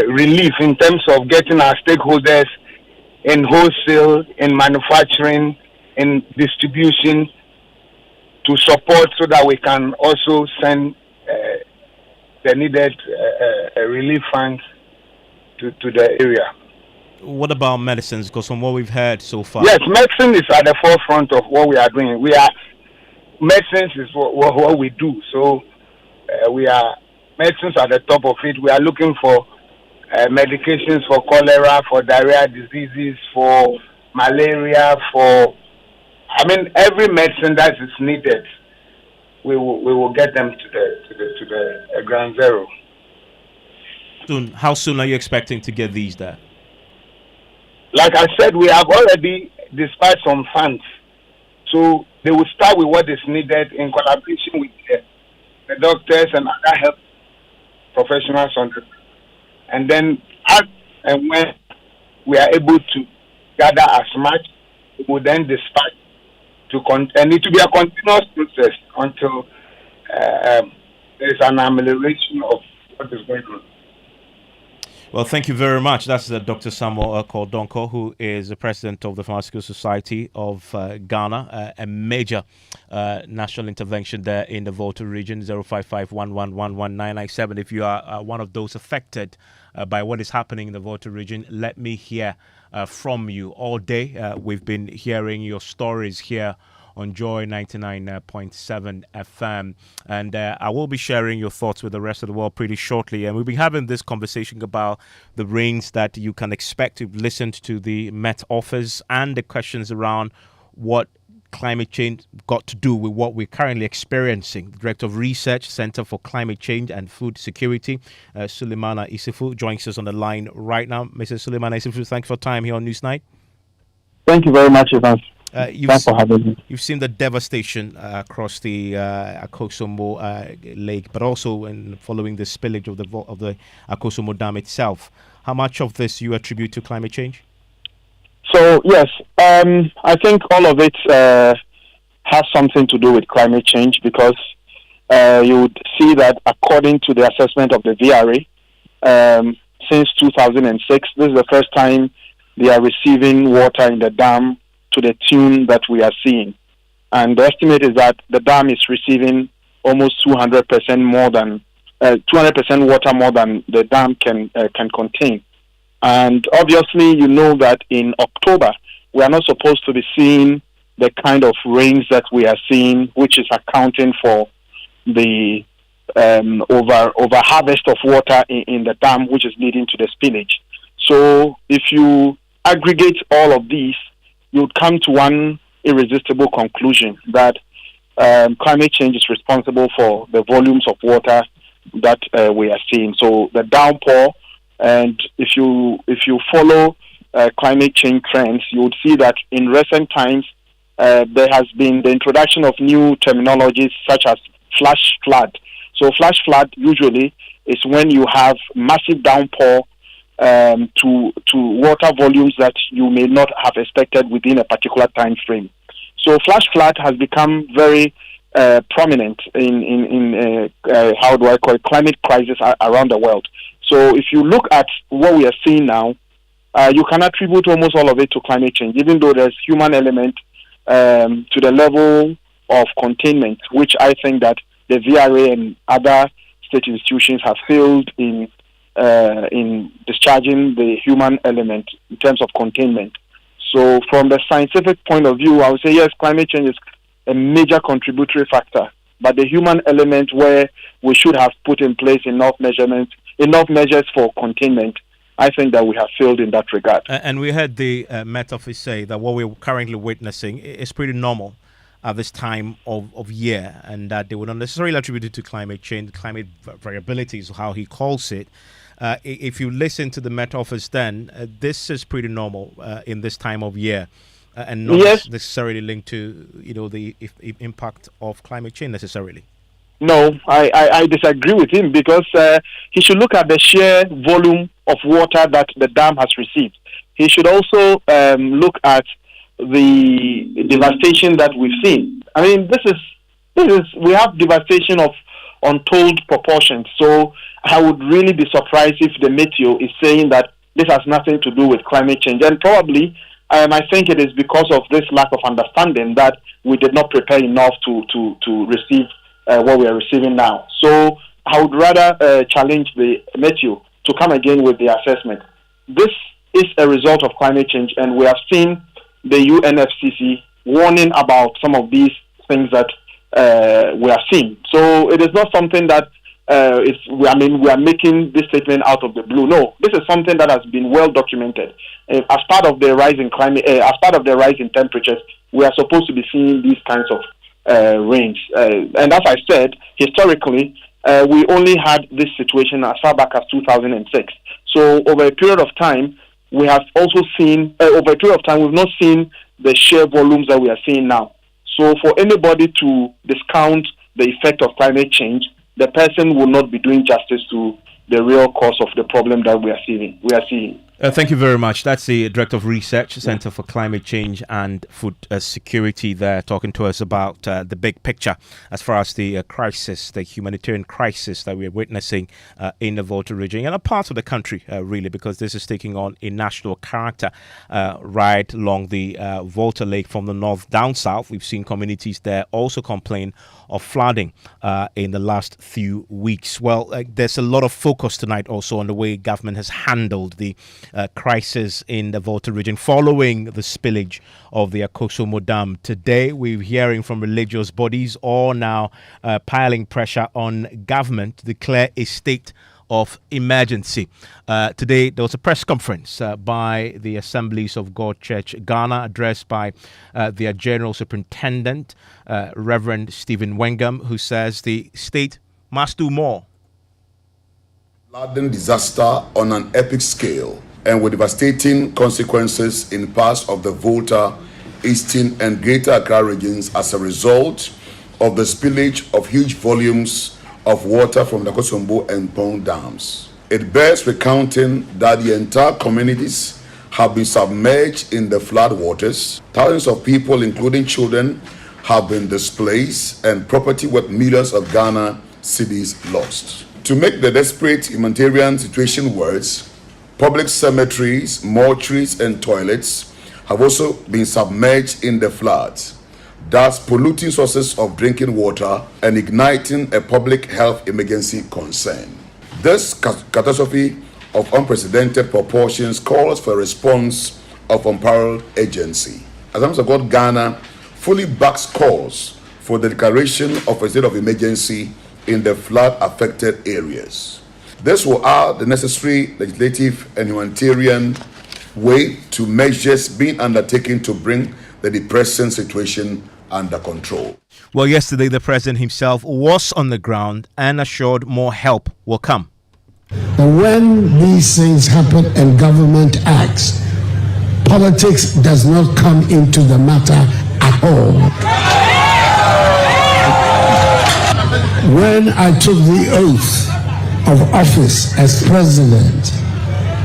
relief in terms of getting our stakeholders in wholesale, in manufacturing, in distribution to support so that we can also send the needed relief funds to the area. What about medicines? Because from what we've heard so far. Yes, medicine is at the forefront of what we are doing. Medicines is what we do. So medicines at the top of it. We are looking for medications for cholera, for diarrhea diseases, for malaria, every medicine that is needed, we will get them to the ground zero. Soon. How soon are you expecting to get these there? Like I said, we have already dispatched some funds. So they will start with what is needed in collaboration with the doctors and other health professionals on it. And then as and when we are able to gather as much, we will then dispatch and it will be a continuous process until there is an amelioration of what is going on. Well, thank you very much. That's Dr. Samuel Kordonko, who is the president of the Pharmaceutical Society of Ghana, a major national intervention there in the Volta region, 05511111997. If you are one of those affected by what is happening in the Volta region, let me hear from you all day. We've been hearing your stories here on Joy 99.7 FM. And I will be sharing your thoughts with the rest of the world pretty shortly. And we'll be having this conversation about the rains that you can expect. You've listened to the Met Office and the questions around what climate change got to do with what we're currently experiencing. The Director of Research, Center for Climate Change and Food Security, Suleimana Isufu, joins us on the line right now. Mrs. Suleimana Isufu, thanks for your time here on Newsnight. Thank you very much, Evans. Thanks for having me. You've seen the devastation across the Akosombo lake, but also following the spillage of the Akosombo Dam itself. How much of this you attribute to climate change? So, yes, I think all of it has something to do with climate change because you would see that according to the assessment of the VRA, since 2006, this is the first time they are receiving water in the dam to the tune that we are seeing. And the estimate is that the dam is receiving almost 200% more than 200% water more than the dam can contain. And obviously, you know that in October, we are not supposed to be seeing the kind of rains that we are seeing, which is accounting for the over harvest of water in the dam, which is leading to the spillage. So if you aggregate all of these, you would come to one irresistible conclusion that climate change is responsible for the volumes of water that we are seeing. So the downpour, and if you follow climate change trends, you would see that in recent times there has been the introduction of new terminologies such as flash flood. So flash flood usually is when you have massive downpour to water volumes that you may not have expected within a particular time frame. So flash flood has become very prominent in how do I call it, climate crisis around the world. So if you look at what we are seeing now, you can attribute almost all of it to climate change, even though there's human element to the level of containment, which I think that the VRA and other state institutions have failed in discharging the human element in terms of containment. So from the scientific point of view, I would say, yes, climate change is a major contributory factor, but the human element where we should have put in place enough measures for containment, I think that we have failed in that regard. And we heard the Met Office say that what we're currently witnessing is pretty normal at this time of year, and that they would not necessarily attribute it to climate change. Climate variability is how he calls it. If you listen to the Met Office, then this is pretty normal in this time of year, and not necessarily linked to the impact of climate change necessarily. No, I disagree with him because he should look at the sheer volume of water that the dam has received. He should also look at the devastation that we've seen. I mean, we have devastation of untold proportions. So I would really be surprised if the Meteo is saying that this has nothing to do with climate change. And probably, I think it is because of this lack of understanding that we did not prepare enough to receive what we are receiving now. So I would rather challenge the Meteo to come again with the assessment. This is a result of climate change, and we have seen the UNFCCC warning about some of these things that we are seeing. So it is not something that we are making this statement out of the blue. No, this is something that has been well documented. As part of the rise in climate, as part of the rise in temperatures, we are supposed to be seeing these kinds of rains. And as I said, historically, we only had this situation as far back as 2006. So over a period of time, we have also seen, we've not seen the sheer volumes that we are seeing now. So for anybody to discount the effect of climate change, the person will not be doing justice to the real cause of the problem that we are seeing. Thank you very much. That's the Director of Research, Center for Climate Change and Food Security there, talking to us about the big picture as far as the crisis, the humanitarian crisis that we're witnessing in the Volta region and a part of the country, really, because this is taking on a national character right along the Volta Lake from the north down south. We've seen communities there also complain of flooding in the last few weeks. Well, there's a lot of focus tonight also on the way government has handled the crisis in the Volta region following the spillage of the Akosombo Dam. Today, we're hearing from religious bodies all now piling pressure on government to declare a state of emergency. Today, there was a press conference by the Assemblies of God Church Ghana, addressed by their General Superintendent, Reverend Stephen Wengam, who says the state must do more. Flooding disaster on an epic scale and with devastating consequences in parts of the Volta, Eastern and Greater Accra regions as a result of the spillage of huge volumes of water from the Akosombo and Pong dams. It bears recounting that the entire communities have been submerged in the flood waters. Thousands of people, including children, have been displaced and property worth millions of Ghana cedis lost. To make the desperate humanitarian situation worse, public cemeteries, mortuaries, and toilets have also been submerged in the floods, thus polluting sources of drinking water and igniting a public health emergency concern. This catastrophe of unprecedented proportions calls for a response of unparalleled agency. Assemblies of God Ghana fully backs calls for the declaration of a state of emergency in the flood-affected areas. This will add the necessary legislative and humanitarian weight to measures being undertaken to bring the depressing situation under control. Well, yesterday the president himself was on the ground and assured more help will come. When these things happen and government acts, politics does not come into the matter at all. When I took the oath of office as president,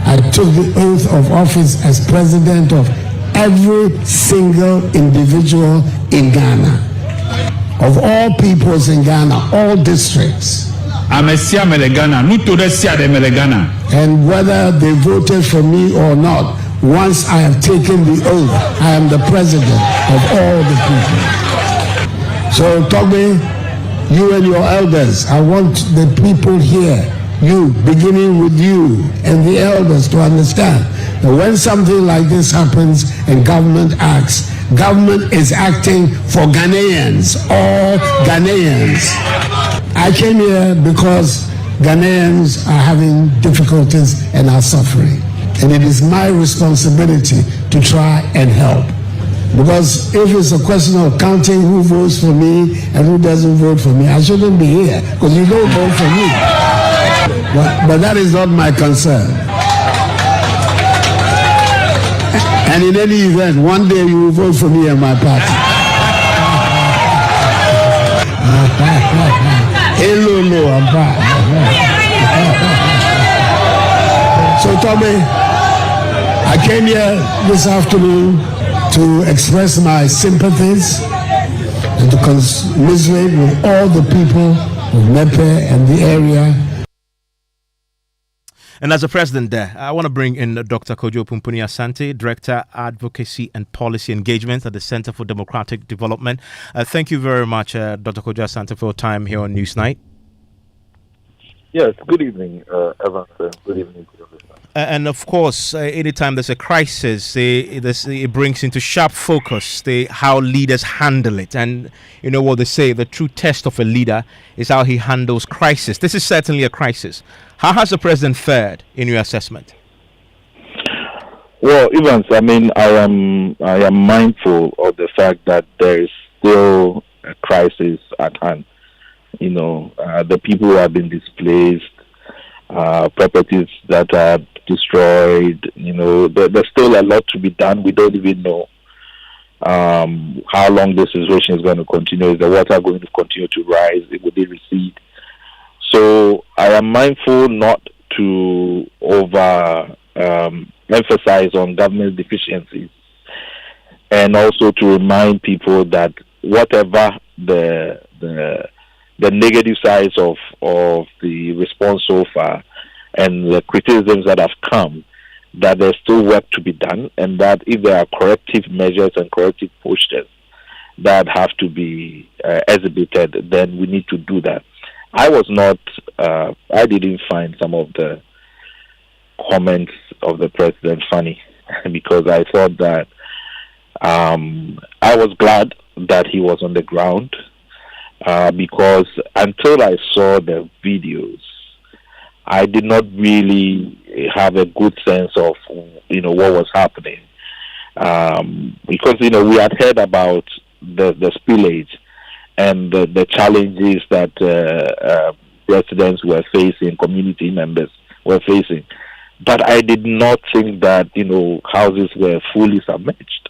I took the oath of office as president of every single individual in Ghana, of all peoples in Ghana, all districts. And whether they voted for me or not, once I have taken the oath, I am the president of all the people. So, Toby, you and your elders, I want the people here, you, beginning with you and the elders, to understand that when something like this happens and government acts, government is acting for Ghanaians, all Ghanaians. I came here because Ghanaians are having difficulties and are suffering. And it is my responsibility to try and help. Because if it's a question of counting who votes for me and who doesn't vote for me, I shouldn't be here because you don't vote for me. But that is not my concern. And in any event, one day you will vote for me and my party. Hello, I'm back. So, Tommy, I came here this afternoon to express my sympathies and to commiserate with all the people of Mepe and the area. And as a president there, I want to bring in Dr. Kojo Pumpuni Asante, Director, Advocacy and Policy Engagement at the Center for Democratic Development. Thank you very much, Dr. Kojo Asante, for your time here on Newsnight. Yes, good evening, Evans. Good evening to your listeners. And of course, anytime there's a crisis, it brings into sharp focus how leaders handle it. And you know what they say, the true test of a leader is how he handles crisis. This is certainly a crisis. How has the president fared in your assessment? Well, Evans, I mean, I am mindful of the fact that there is still a crisis at hand. You know, the people who have been displaced, properties that are destroyed, you know, there's still a lot to be done. We don't even know how long this situation is going to continue. Is the water going to continue to rise? Will they recede? So I am mindful not to emphasize on government deficiencies, and also to remind people that whatever the negative sides of the response so far and the criticisms that have come, that there's still work to be done, and that if there are corrective measures and corrective postures that have to be exhibited, then we need to do that. I didn't find some of the comments of the president funny because I thought that I was glad that he was on the ground because until I saw the videos, I did not really have a good sense of what was happening because we had heard about the spillage and the challenges that residents were facing, community members were facing, but I did not think that houses were fully submerged.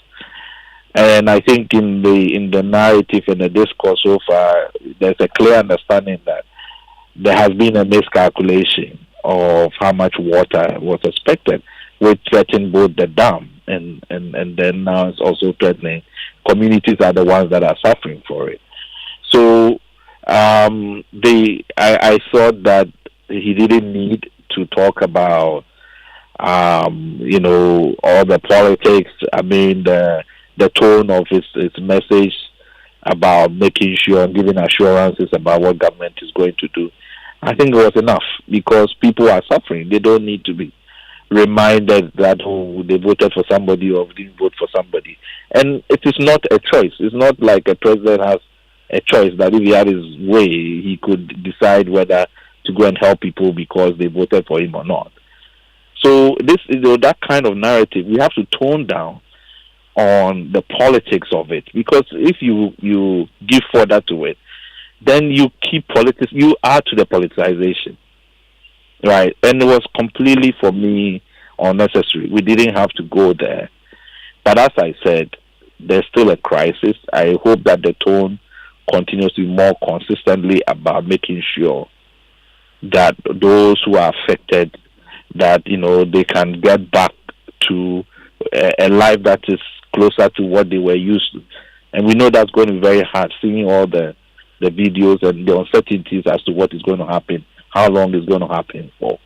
And I think in the narrative and the discourse so far, there's a clear understanding that there has been a miscalculation of how much water was expected, which threatened both the dam and then now it's also threatening communities are the ones that are suffering for it. So I thought that he didn't need to talk about all the politics. I mean the tone of his message about making sure and giving assurances about what government is going to do. I think it was enough because people are suffering. They don't need to be reminded that they voted for somebody or didn't vote for somebody. And it is not a choice. It's not like a president has a choice that if he had his way, he could decide whether to go and help people because they voted for him or not. So this is that kind of narrative. We have to tone down on the politics of it, because if you give further to it, then you keep politics, you add to the politicization, right? And it was completely, for me, unnecessary. We didn't have to go there. But as I said, there's still a crisis. I hope that the tone continues to be more consistently about making sure that those who are affected, that they can get back to a life that is closer to what they were used to. And we know that's going to be very hard, seeing all the videos and the uncertainties as to what is going to happen, how long it's going to happen for.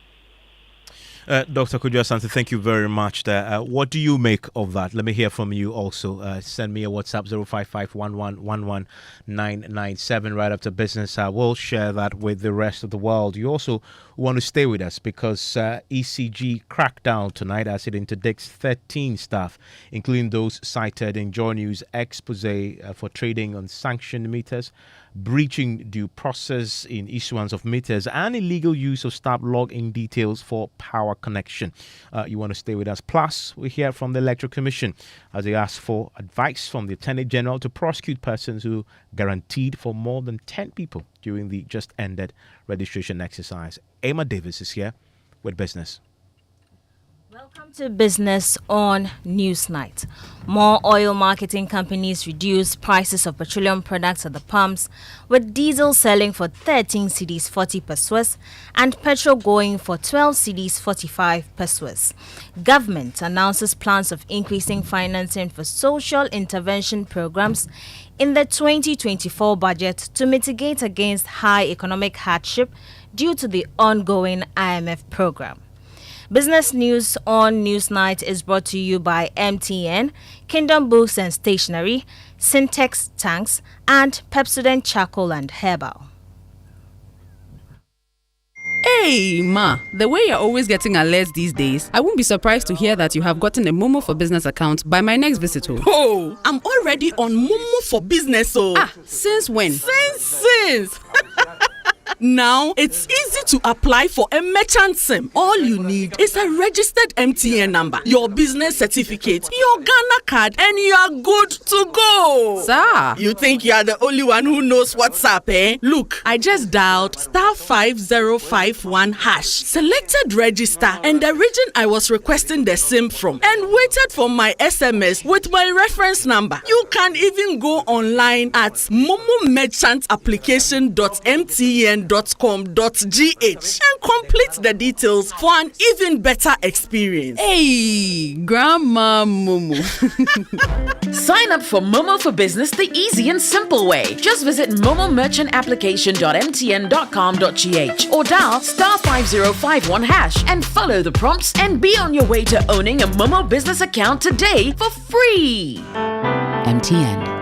Dr. Kojo Asante, thank you very much there. What do you make of that? Let me hear from you also. Send me a WhatsApp 055-11-11997 right after business. I will share that with the rest of the world. You also want to stay with us because ECG crackdown tonight as it interdicts 13 staff, including those cited in Joy News expose for trading on sanctioned meters, breaching due process in issuance of meters, and illegal use of staff log-in details for power connection. You want to stay with us. Plus, we hear from the Electoral Commission as they ask for advice from the Attorney General to prosecute persons who guaranteed for more than 10 people during the just ended registration exercise. Emma Davis is here with business. Welcome to Business on Newsnight. More oil marketing companies reduced prices of petroleum products at the pumps, with diesel selling for 13 cedis 40 per Swiss and petrol going for 12 cedis 45 per Swiss. Government announces plans of increasing financing for social intervention programs in the 2024 budget to mitigate against high economic hardship due to the ongoing IMF program. Business News on Newsnight is brought to you by MTN, Kingdom Books and Stationery, Syntex Tanks, and Pepsodent Charcoal and Herbal. Hey, Ma, the way you're always getting alerts these days, I won't be surprised to hear that you have gotten a Momo for Business account by my next visitor. Oh, I'm already on Momo for Business, oh. Since when? Since. Now, it's easy to apply for a merchant SIM. All you need is a registered MTN number, your business certificate, your Ghana card, and you are good to go. Sir, you think you are the only one who knows what's up, eh? Look, I just dialed *5051#, selected register, and the region I was requesting the SIM from, and waited for my SMS with my reference number. You can even go online at momomerchantapplication.mtn.com momo.com.gh and complete the details for an even better experience. Hey, Grandma Momo. Sign up for Momo for Business the easy and simple way. Just visit momomerchantapplication.mtn.com.gh or dial *5051# and follow the prompts and be on your way to owning a Momo business account today for free. MTN.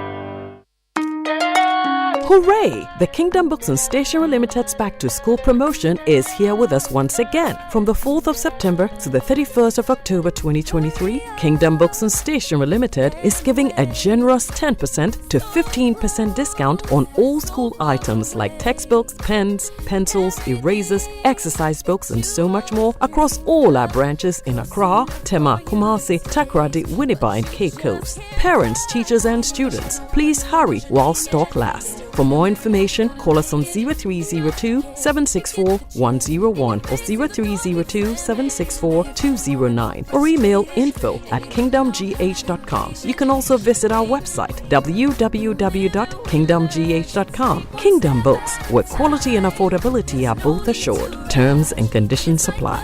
Hooray! The Kingdom Books and Stationery Limited's Back to School promotion is here with us once again. From the 4th of September to the 31st of October 2023, Kingdom Books and Stationery Limited is giving a generous 10% to 15% discount on all school items like textbooks, pens, pencils, erasers, exercise books, and so much more across all our branches in Accra, Tema, Kumasi, Takoradi, Winneba, and Cape Coast. Parents, teachers, and students, please hurry while stock lasts. For more information, call us on 0302 764 101 or 0302 764 209 or email info@kingdomgh.com. You can also visit our website www.kingdomgh.com. Kingdom Books, where quality and affordability are both assured. Terms and conditions apply.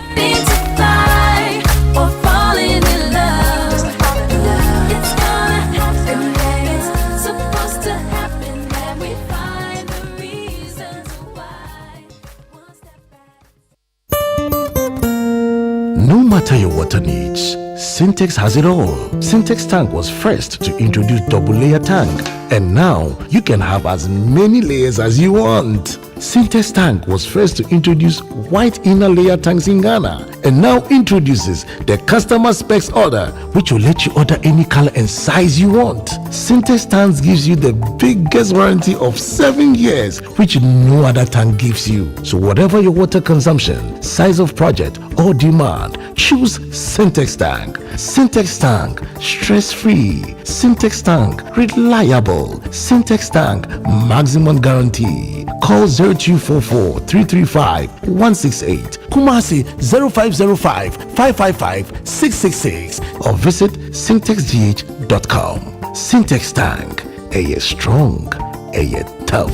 No matter your water needs, Sintex has it all. Sintex Tank was first to introduce double layer tank, and now you can have as many layers as you want. Sintex Tank was first to introduce white inner layer tanks in Ghana, and now introduces the customer specs order, which will let you order any color and size you want. Sintex Tanks gives you the biggest warranty of 7 years, which no other tank gives you. So whatever your water consumption, size of project, or demand, choose Sintex Tank. Sintex Tank, stress-free. Sintex Tank, reliable. Sintex Tank, maximum guarantee. Call 0244 335 168, Kumasi 0505 555 666, or visit syntexgh.com. Sintex Tank, a year strong, a year tough.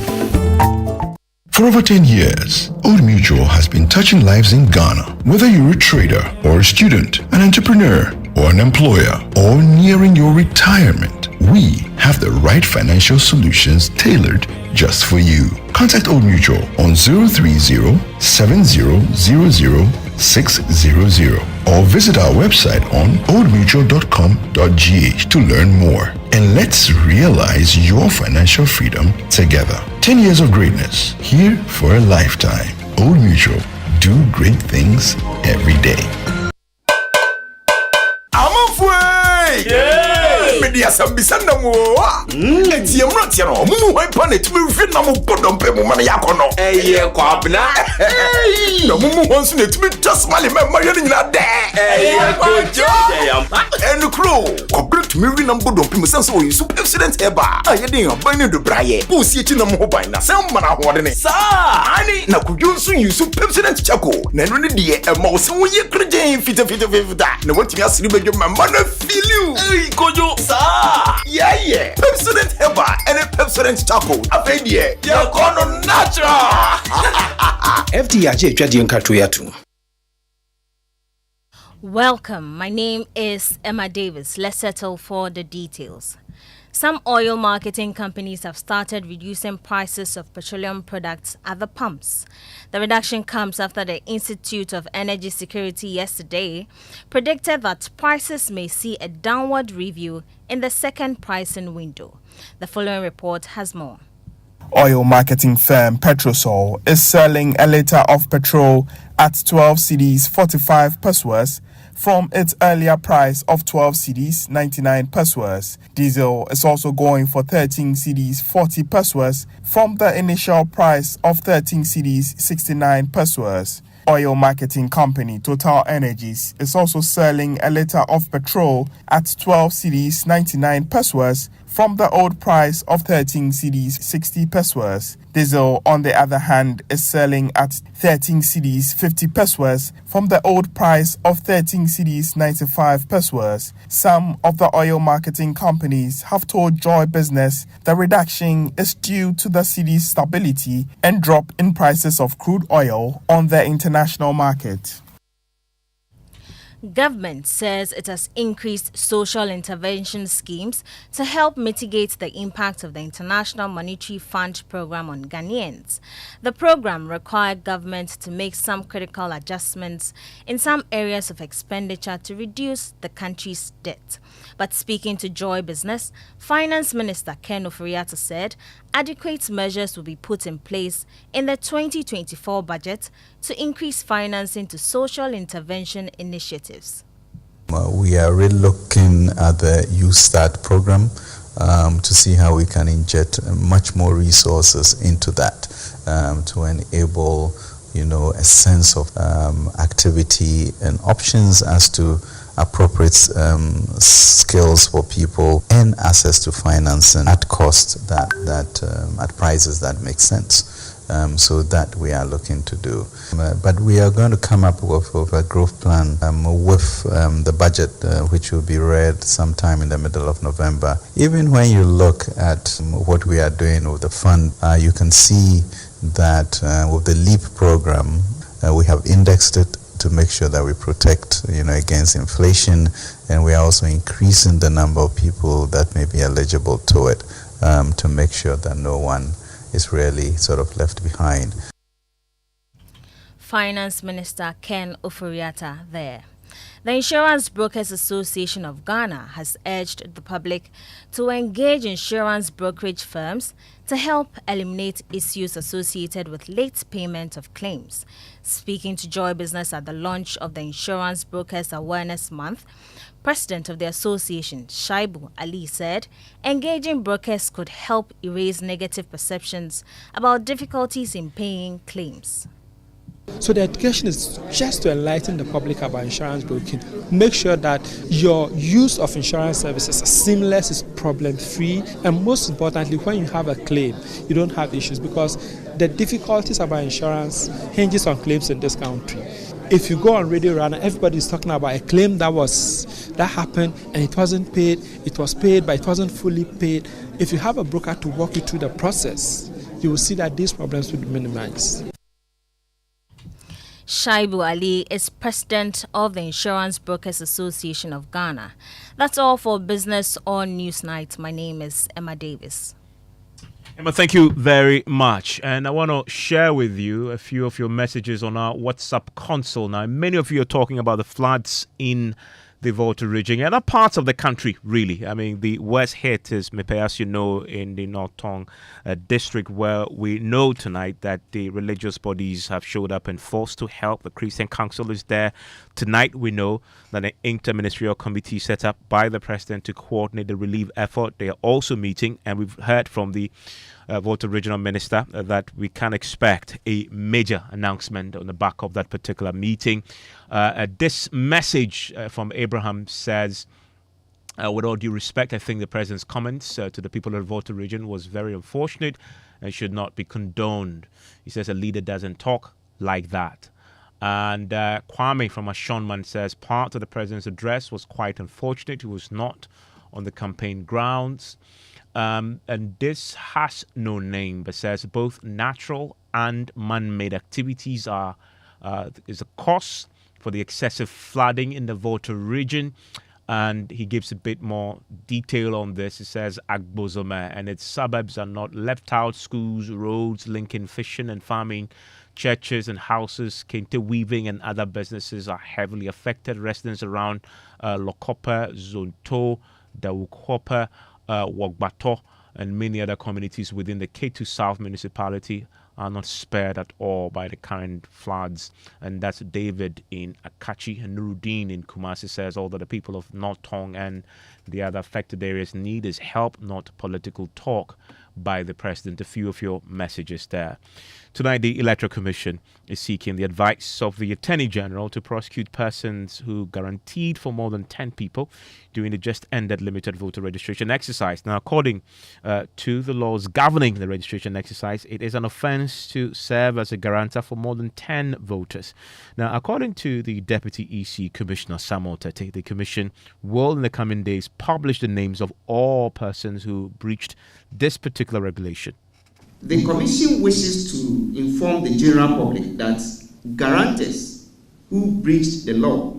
For over 10 years, Old Mutual has been touching lives in Ghana. Whether you're a trader or a student, an entrepreneur or an employer, or nearing your retirement, we have the right financial solutions tailored just for you. Contact Old Mutual on 030-7000-600 or visit our website on oldmutual.com.gh to learn more. And let's realize your financial freedom together. 10 years of greatness, here for a lifetime. Old Mutual, do great things every day. I'm afraid! Media Sambisanda mo. It's your Ratiano, Mumu, I panic to be written on Podom Yakono. Eh, Quabna. No Mumu wants me to be just smiling, my marrying that day. And the crew, complete me number of people, so you super excellent eba. I had a binding to Braye, who see it in a mobile, some man I want it. Sir, I now could you soon use super excellent Chaco, Nenry dear, and most so we could fit that. No, what you ask you, my mother feel you. Hey, Kojo, sir. Yeah. Pepsodent Heba and a Pepsodent Chaco. A idea. You're gonna natural. FDIJ Jadian Katuyatu. Welcome. My name is Emma Davis. Let's settle for the details. Some oil marketing companies have started reducing prices of petroleum products at the pumps. The reduction comes after the Institute of Energy Security yesterday predicted that prices may see a downward review in the second pricing window. The following report has more. Oil marketing firm Petrosol is selling a litre of petrol at 12 cedis 45 pesos from its earlier price of 12 cedis 99 pesos. Diesel is also going for 13 cedis 40 pesos from the initial price of 13 cedis 69 pesos. Oil marketing company Total Energies is also selling a litre of petrol at 12 cedis 99 pesos from the old price of 13 cedis 60 pesos. Diesel, on the other hand, is selling at 13 cedis 50 pesos from the old price of 13 cedis 95 pesos. Some of the oil marketing companies have told Joy Business the reduction is due to the cedi's stability and drop in prices of crude oil on the international market. Government says it has increased social intervention schemes to help mitigate the impact of the International Monetary Fund program on Ghanaians. The program required government to make some critical adjustments in some areas of expenditure to reduce the country's debt. But speaking to Joy Business, Finance Minister Ken Ofori-Atta said adequate measures will be put in place in the 2024 budget to increase financing to social intervention initiatives. We are really looking at the Youth Start program to see how we can inject much more resources into that to enable, a sense of activity and options as to appropriate skills for people and access to financing at cost that at prices that make sense. So that we are looking to do. But we are going to come up with a growth plan with the budget which will be read sometime in the middle of November. Even when you look at what we are doing with the fund, you can see that with the LEAP program, we have indexed it to make sure that we protect, against inflation, and we are also increasing the number of people that may be eligible to it to make sure that no one is really sort of left behind. Finance Minister Ken Ofori-Atta there. The Insurance Brokers Association of Ghana has urged the public to engage insurance brokerage firms to help eliminate issues associated with late payment of claims. Speaking to Joy Business at the launch of the Insurance Brokers Awareness Month, President of the association, Shaibu Ali, said engaging brokers could help erase negative perceptions about difficulties in paying claims. So the education is just to enlighten the public about insurance broking. Make sure that your use of insurance services is seamless, is problem-free, and most importantly, when you have a claim, you don't have issues, because the difficulties about insurance hinges on claims in this country. If you go on radio right now, everybody is talking about a claim that happened and it wasn't paid. It was paid, but it wasn't fully paid. If you have a broker to walk you through the process, you will see that these problems will be minimized. Shaibu Ali is president of the Insurance Brokers Association of Ghana. That's all for Business on Newsnight. My name is Emma Davis. Emma, thank you very much. And I want to share with you a few of your messages on our WhatsApp console. Now, many of you are talking about the floods in the Volta region and other parts of the country, really. I mean, the worst hit is Mepe, as you know, in the North Tong district, where we know tonight that the religious bodies have showed up in force to help. The Christian Council is there. Tonight, we know that an interministerial committee set up by the president to coordinate the relief effort. They are also meeting, and we've heard from the Volta Regional Minister that we can expect a major announcement on the back of that particular meeting. This message from Abraham says, with all due respect, I think the President's comments to the people of the Volta region was very unfortunate and should not be condoned. He says a leader doesn't talk like that. And Kwame from Ashonman says part of the President's address was quite unfortunate. He was not on the campaign grounds. And this has no name, but says both natural and man-made activities is a cause for the excessive flooding in the Volta region. And he gives a bit more detail on this. He says Akosombo and its suburbs are not left out. Schools, roads, linking fishing and farming, churches and houses, kente weaving and other businesses are heavily affected. Residents around Lokopa, Zonto, Dawukopa, Wogbato, and many other communities within the K2 South municipality are not spared at all by the current floods. And that's David in Akachi, and Nuruddin in Kumasi says all that the people of North Tong and the other affected areas need is help, not political talk by the president. A few of your messages there. Tonight, the Electoral Commission is seeking the advice of the Attorney General to prosecute persons who guaranteed for more than 10 people during the just-ended limited voter registration exercise. Now, according to the laws governing the registration exercise, it is an offence to serve as a guarantor for more than 10 voters. Now, according to the Deputy EC Commissioner Samuel Tete, the Commission will in the coming days publish the names of all persons who breached this particular regulation. The Commission wishes to inform the general public that guarantors who breached the law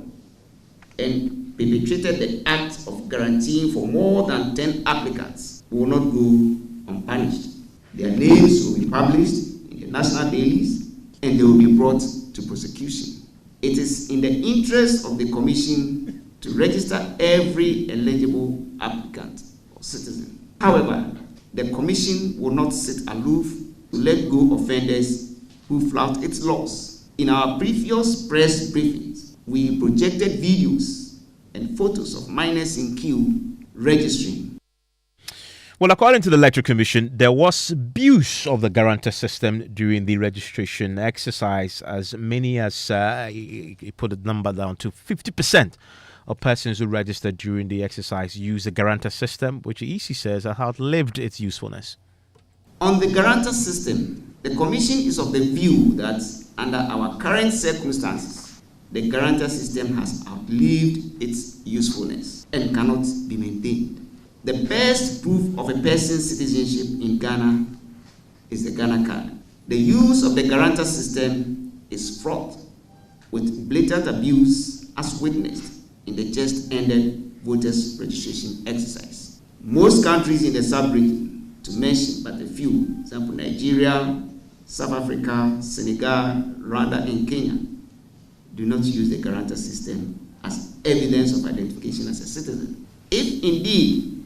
and perpetrated the act of guaranteeing for more than 10 applicants will not go unpunished. Their names will be published in the national dailies and they will be brought to prosecution. It is in the interest of the Commission to register every eligible applicant or citizen. However, the Commission will not sit aloof to let go offenders who flout its laws. In our previous press briefings, we projected videos and photos of minors in queue registering. Well, according to the Electoral Commission, there was abuse of the guarantor system during the registration exercise. As many as, he put the number down to 50% of persons who registered during the exercise use the guarantor system, which the EC says has outlived its usefulness. On the guarantor system, the Commission is of the view that under our current circumstances, the guarantor system has outlived its usefulness and cannot be maintained. The best proof of a person's citizenship in Ghana is the Ghana card. The use of the guarantor system is fraught with blatant abuse as witnessed in the just ended voters registration exercise. Most countries in the sub-region, to mention but a few, for example Nigeria, South Africa, Senegal, Rwanda, and Kenya, do not use the guarantor system as evidence of identification as a citizen. If indeed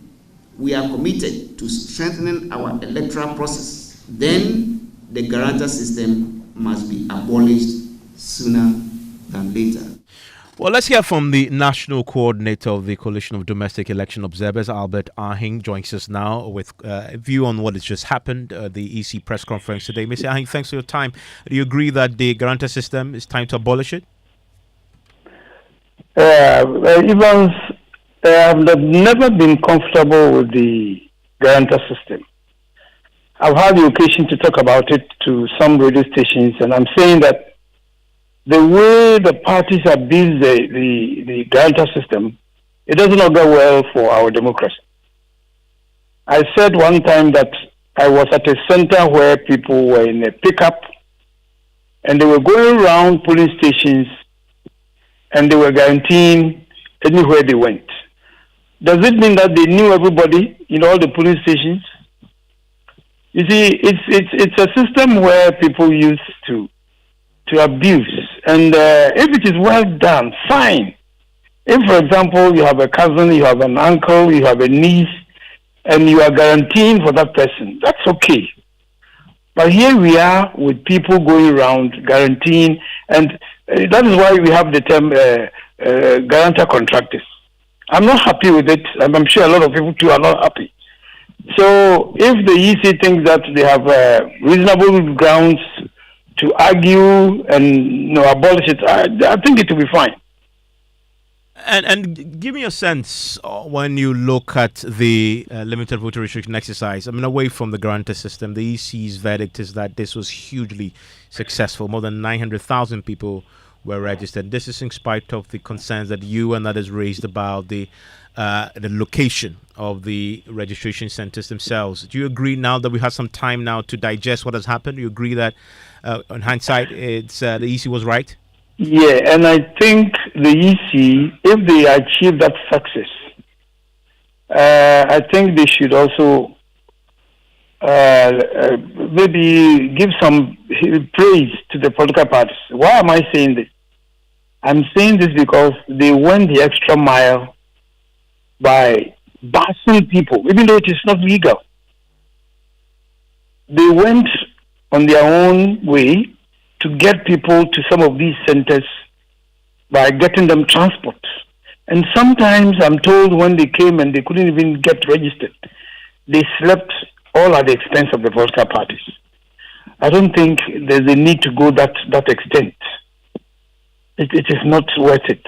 we are committed to strengthening our electoral process, then the guarantor system must be abolished sooner than later. Well, let's hear from the National Coordinator of the Coalition of Domestic Election Observers, Albert Ahing, joins us now with a view on what has just happened, the EC press conference today. Mr. Ahing, thanks for your time. Do you agree that the guarantor system is time to abolish it? Evans, I've never been comfortable with the guarantor system. I've had the occasion to talk about it to some radio stations, and I'm saying that the way the parties abuse the guarantor system, it does not go well for our democracy. I said one time that I was at a center where people were in a pickup and they were going around police stations and they were guaranteeing anywhere they went. Does it mean that they knew everybody in all the police stations? You see, it's a system where people used to abuse. And if it is well done, fine. If, for example, you have a cousin, you have an uncle, you have a niece, and you are guaranteeing for that person, that's okay. But here we are with people going around guaranteeing, and that is why we have the term guarantor contractors. I'm not happy with it, and I'm sure a lot of people too are not happy. So if the EC thinks that they have reasonable grounds to argue and abolish it, I think it will be fine. And give me a sense when you look at the limited voter registration exercise. I mean, away from the guarantor system, the EC's verdict is that this was hugely successful. More than 900,000 people were registered. This is in spite of the concerns that you and others raised about the location of the registration centers themselves. Do you agree now that we have some time now to digest what has happened? Do you agree that, in hindsight, it's the EC was right? Yeah, and I think the EC, if they achieve that success, I think they should also maybe give some praise to the political parties. Why am I saying this? I'm saying this because they went the extra mile by busing people, even though it is not legal. They went on their own way to get people to some of these centers by getting them transport. And sometimes I'm told when they came and they couldn't even get registered, they slept all at the expense of the political parties. I don't think there's a need to go that extent. It is not worth it.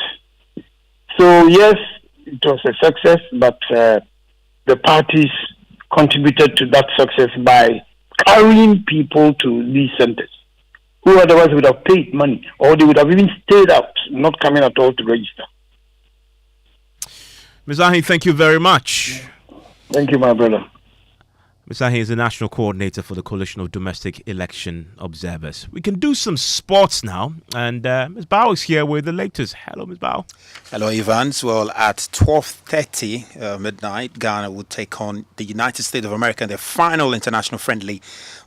So yes, it was a success, but the parties contributed to that success by carrying people to these centers, who otherwise would have paid money, or they would have even stayed out, not coming at all to register. Ms. Ahi, thank you very much. Thank you, my brother. Ms. Ahi is the National Coordinator for the Coalition of Domestic Election Observers. We can do some sports now, and Ms. Bao is here with the latest. Hello, Ms. Bao. Hello, Evans. Well, at 12:30 midnight, Ghana will take on the United States of America in their final international friendly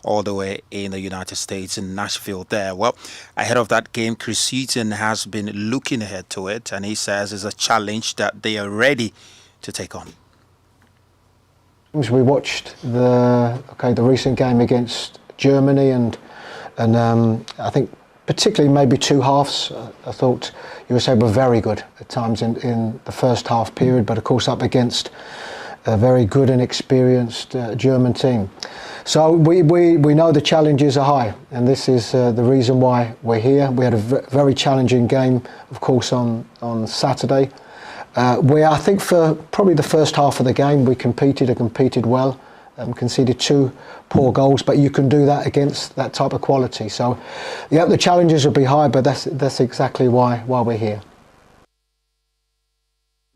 all the way in the United States in Nashville there. Well, ahead of that game, Chris Heaton has been looking ahead to it, and he says it's a challenge that they are ready to take on. We watched the recent game against Germany, and I think particularly maybe two halves. I thought USA were very good at times in the first half period, but of course up against a very good and experienced German team. So we know the challenges are high, and this is the reason why we're here. We had a very challenging game, of course, on Saturday. I think for probably the first half of the game, we competed well, conceded two poor goals, but you can do that against that type of quality. So, yeah, the challenges will be high, but that's exactly why we're here.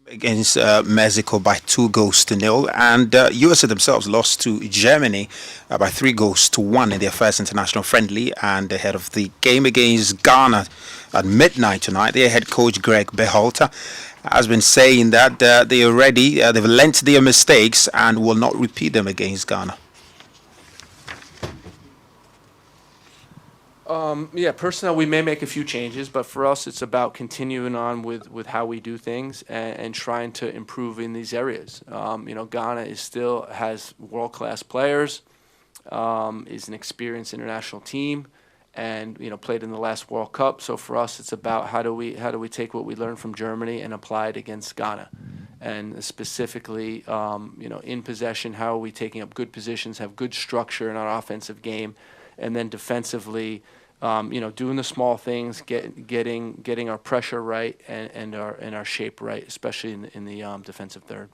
Against Mexico by 2-0, and USA themselves lost to Germany by 3-1 in their first international friendly. And ahead of the game against Ghana at midnight tonight, their head coach Greg Berhalter has been saying that they are ready, they've learnt their mistakes and will not repeat them against Ghana. Personally, we may make a few changes, but for us, it's about continuing on with how we do things and trying to improve in these areas. Ghana has world-class players, is an experienced international team, and played in the last World Cup. So for us, it's about how do we take what we learned from Germany and apply it against Ghana, and specifically, in possession, how are we taking up good positions, have good structure in our offensive game, and then defensively, doing the small things, getting our pressure right and our shape right, especially in the defensive third.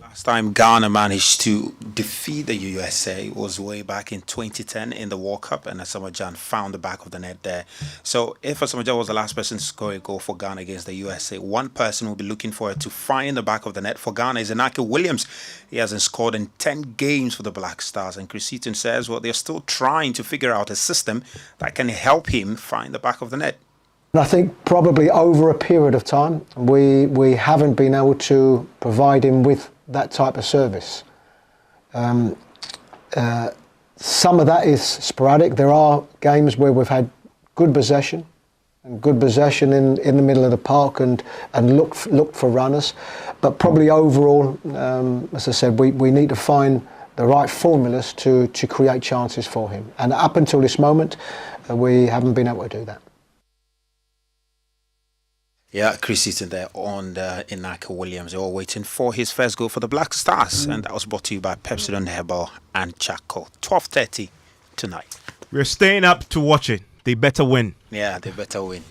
Last time Ghana managed to defeat the USA was way back in 2010 in the World Cup, and Asamoah Gyan found the back of the net there. So if Asamoah Gyan was the last person to score a goal for Ghana against the USA, one person will be looking for it to find the back of the net for Ghana is Inaki Williams. He hasn't scored in 10 games for the Black Stars, and Chris Heaton says, they're still trying to figure out a system that can help him find the back of the net. And I think probably over a period of time, we haven't been able to provide him with that type of service. Some of that is sporadic. There are games where we've had good possession in the middle of the park and looked for runners. But probably overall, as I said, we need to find the right formulas to create chances for him. And up until this moment, we haven't been able to do that. Yeah, Chris Heaton there on Inaki Williams. They were waiting for his first goal for the Black Stars, and that was brought to you by Pepsodent Herbal and Charcoal. 12:30 tonight. We're staying up to watch it. They better win. Yeah, they better win.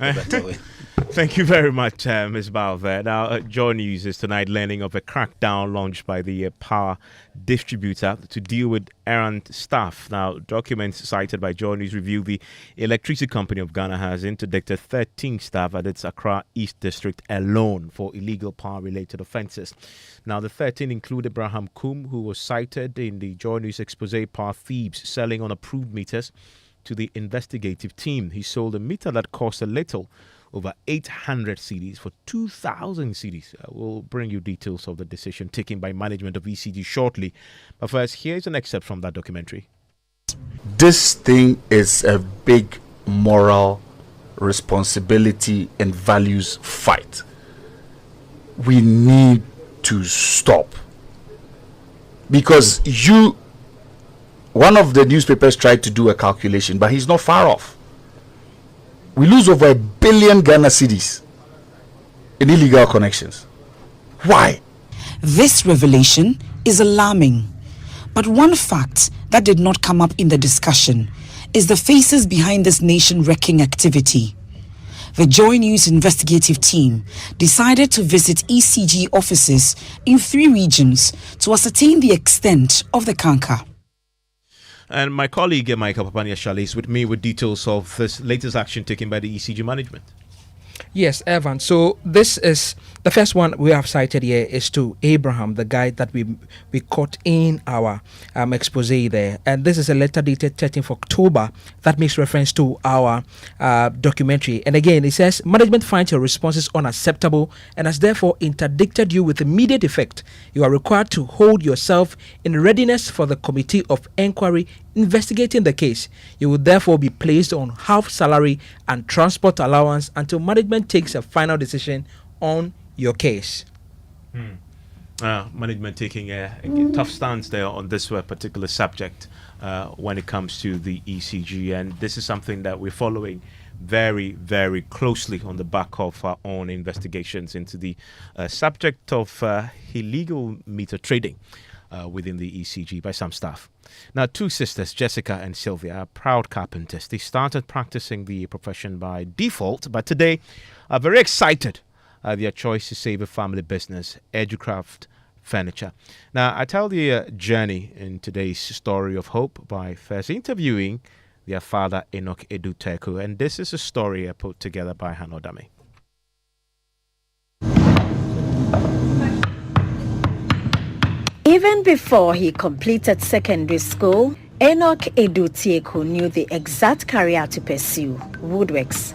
Thank you very much, Ms. Bao there. Now, Joy News is tonight learning of a crackdown launched by the power distributor to deal with errant staff. Now, documents cited by Joy News reveal the electricity company of Ghana has interdicted 13 staff at its Accra East District alone for illegal power-related offences. Now, the 13 include Abraham Kum, who was cited in the Joy News expose Power Thieves selling unapproved meters to the investigative team. He sold a meter that cost a little over 800 CDs for 2,000 CDs. We'll bring you details of the decision taken by management of ECG shortly. But first, here's an excerpt from that documentary. This thing is a big moral responsibility and values fight. We need to stop. Because one of the newspapers tried to do a calculation, but he's not far off. We lose over 1 billion Ghana cedis in illegal connections. Why? This revelation is alarming. But one fact that did not come up in the discussion is the faces behind this nation-wrecking activity. The Joy News investigative team decided to visit ECG offices in 3 regions to ascertain the extent of the canker. And my colleague Michael Papania-Shale is with me with details of this latest action taken by the ECG management. Yes, Evan. So this is the first one we have cited here is to Abraham, the guy that we caught in our expose there. And this is a letter dated 13th October that makes reference to our documentary. And again, it says, management finds your responses unacceptable and has therefore interdicted you with immediate effect. You are required to hold yourself in readiness for the committee of inquiry investigating the case. You will therefore be placed on half salary and transport allowance until management takes a final decision on your case. Management taking a tough stance there on this particular subject when it comes to the ECG, and this is something that we're following very, very closely on the back of our own investigations into the subject of illegal meter trading within the ECG by some staff. Now, 2 sisters, Jessica and Sylvia, are proud carpenters. They started practicing the profession by default, but today are very excited at their choice to save a family business, Educraft Furniture. Now, I tell the journey in today's story of hope by first interviewing their father, Enoch Edu-Teku, and this is a story put together by Hannah Odame. Even before he completed secondary school, Enoch Edu-Teku knew the exact career to pursue, woodworks.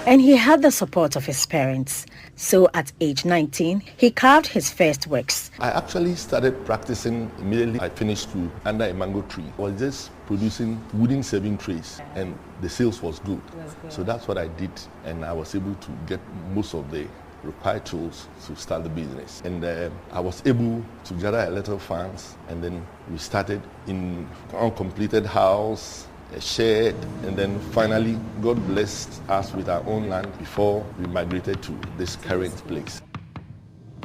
And he had the support of his parents. So at age 19, he carved his first works. I actually started practicing immediately I finished school under a mango tree. I was just producing wooden serving trays and the sales was good. So that's what I did, and I was able to get most of the required tools to start the business. And I was able to gather a little funds, and then we started in uncompleted house, a shed, and then finally God blessed us with our own land before we migrated to this current place.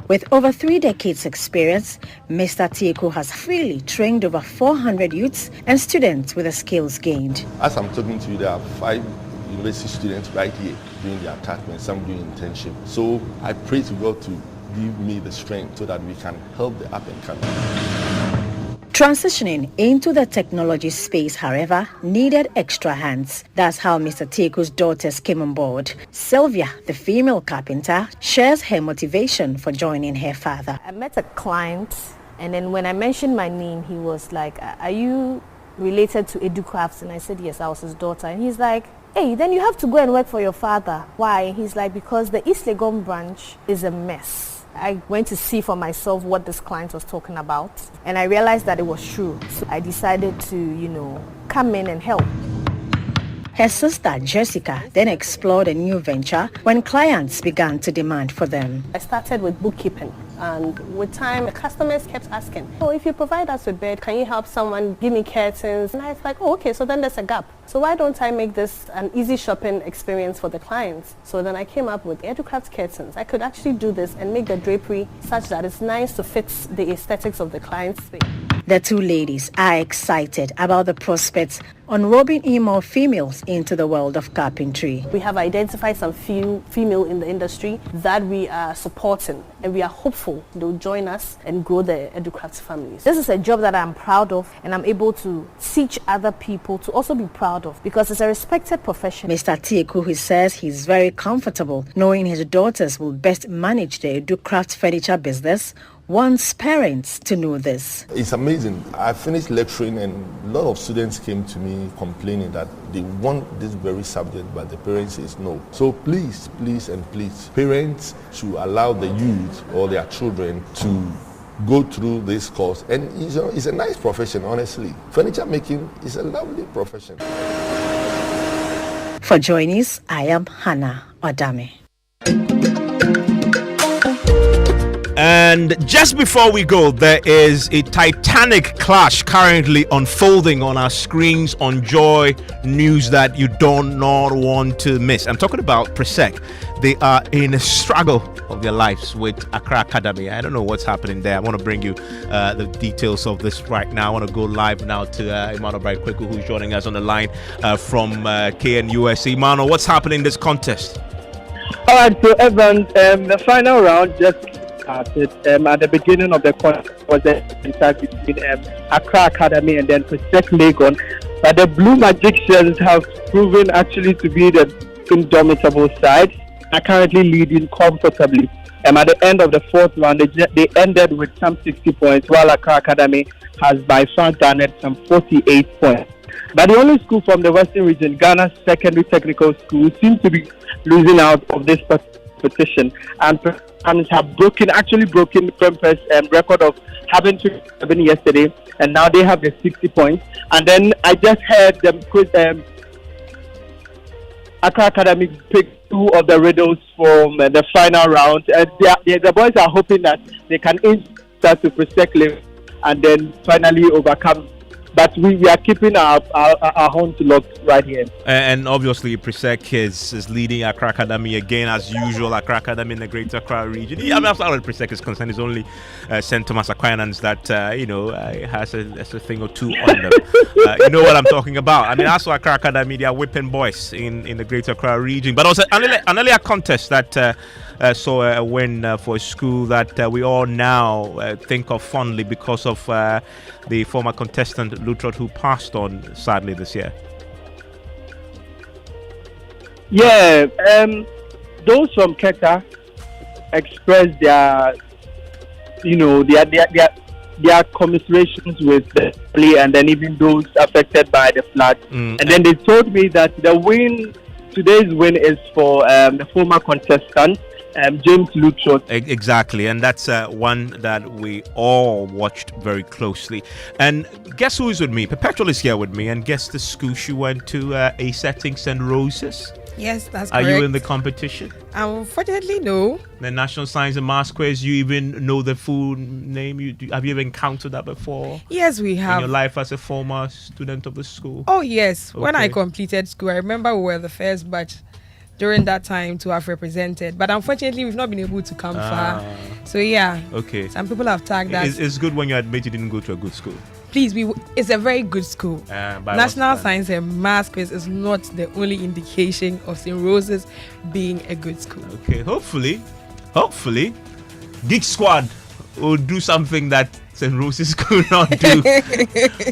With over 3 decades experience, Mr. Teku has freely trained over 400 youths and students with the skills gained. As I'm talking to you, there are 5 university students right here doing their attachment, some doing internship. So I pray to God to give me the strength so that we can help the up and coming. Transitioning into the technology space, however, needed extra hands. That's how Mr. Teku's daughters came on board. Sylvia, the female carpenter, shares her motivation for joining her father. I met a client, and then when I mentioned my name, he was like, are you related to Educrafts? And I said, yes, I was his daughter. And he's like, hey, then you have to go and work for your father. Why? He's like, because the East Legon branch is a mess. I went to see for myself what this client was talking about, and I realized that it was true. So I decided to, come in and help. Her sister, Jessica, then explored a new venture when clients began to demand for them. I started with bookkeeping, and with time, the customers kept asking, oh, if you provide us with bed, can you help someone give me curtains? And I was like, oh, okay, so then there's a gap. So why don't I make this an easy shopping experience for the clients? So then I came up with Educraft curtains. I could actually do this and make the drapery such that it's nice to fit the aesthetics of the client's space. The 2 ladies are excited about the prospects on roping in more females into the world of carpentry. We have identified some few female in the industry that we are supporting, and we are hopeful they'll join us and grow the Educraft families. This is a job that I'm proud of, and I'm able to teach other people to also be proud of, because it's a respected profession. Mr. Teku, who says he's very comfortable knowing his daughters will best manage the Educraft furniture business, wants parents to know this. It's amazing. I finished lecturing and a lot of students came to me complaining that they want this very subject, but the parents says no. So please, parents should allow the youth or their children to go through this course. And it's a nice profession, honestly. Furniture making is a lovely profession. For Joy News, I am Hannah Odame. And just before we go, there is a titanic clash currently unfolding on our screens on Joy News that you don't not want to miss. I'm talking about Presec. They are in a struggle of their lives with Accra Academy. I don't know what's happening there. I want to bring you the details of this right now. I want to go live now to Emmanuel Braikweku, who's joining us on the line from KNUS. Emmanuel, what's happening in this contest? All right, so Evans, the final round just started. At the beginning of the contest was the contest between Accra Academy and then Presec Legon. But the Blue Magicians have proven actually to be the indomitable side, are currently leading comfortably. At the end of the fourth round, they ended with some 60 points, while Accra Academy has by far garnered some 48 points. But the only school from the Western region, Ghana's secondary technical school, seems to be losing out of this competition, and have broken Prempeh's record of having 7 yesterday, and now they have the 60 points. And then I just heard them Accra Academy pick 2 of the riddles from the final round, and the boys are hoping that they can start to Presec and then finally overcome. But we are keeping our horns locked right here. And obviously, Presec is leading Accra Academy again, as usual. Accra Academy in the Greater Accra region. Yeah, I mean, as far as Presec is concerned, it's only St. Thomas Aquinas that, has a thing or two on them. You know what I'm talking about. I mean, also Accra Academy, they are whipping boys in the Greater Accra region. But also an earlier contest that saw a win for a school that we all now think of fondly because of the former contestant Lutrot, who passed on sadly this year. Yeah, those from Keta expressed their commiserations with the family, and then even those affected by the flood. And then they told me that today's win is for the former contestant, James Lutrot. Exactly, and that's one that we all watched very closely. And guess who is with me? Perpetual is here with me, and guess the school she went to, a setting St. Rose's. Yes, that's correct. Are you in the competition? Unfortunately, no. The National Science and Maths Quiz, you even know the full name? Have you ever encountered that before? Yes, we have. In your life as a former student of the school? Oh, yes. Okay. When I completed school, I remember we were the first batch during that time to have represented. But unfortunately, we've not been able to come far. So, yeah. Okay. Some people have tagged us. It's good when you admit you didn't go to a good school. Please, it's a very good school. National Science and Maths Quiz is not the only indication of St. Rose's being a good school. Okay, hopefully, Geek Squad will do something that St. Rose's could not do.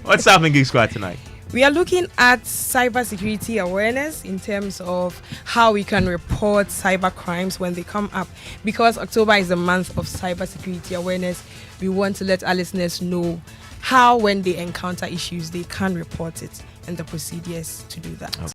What's happening, Geek Squad, tonight? We are looking at cybersecurity awareness in terms of how we can report cyber crimes when they come up. Because October is a month of cybersecurity awareness, we want to let our listeners know how, when they encounter issues, they can report it and the procedures to do that.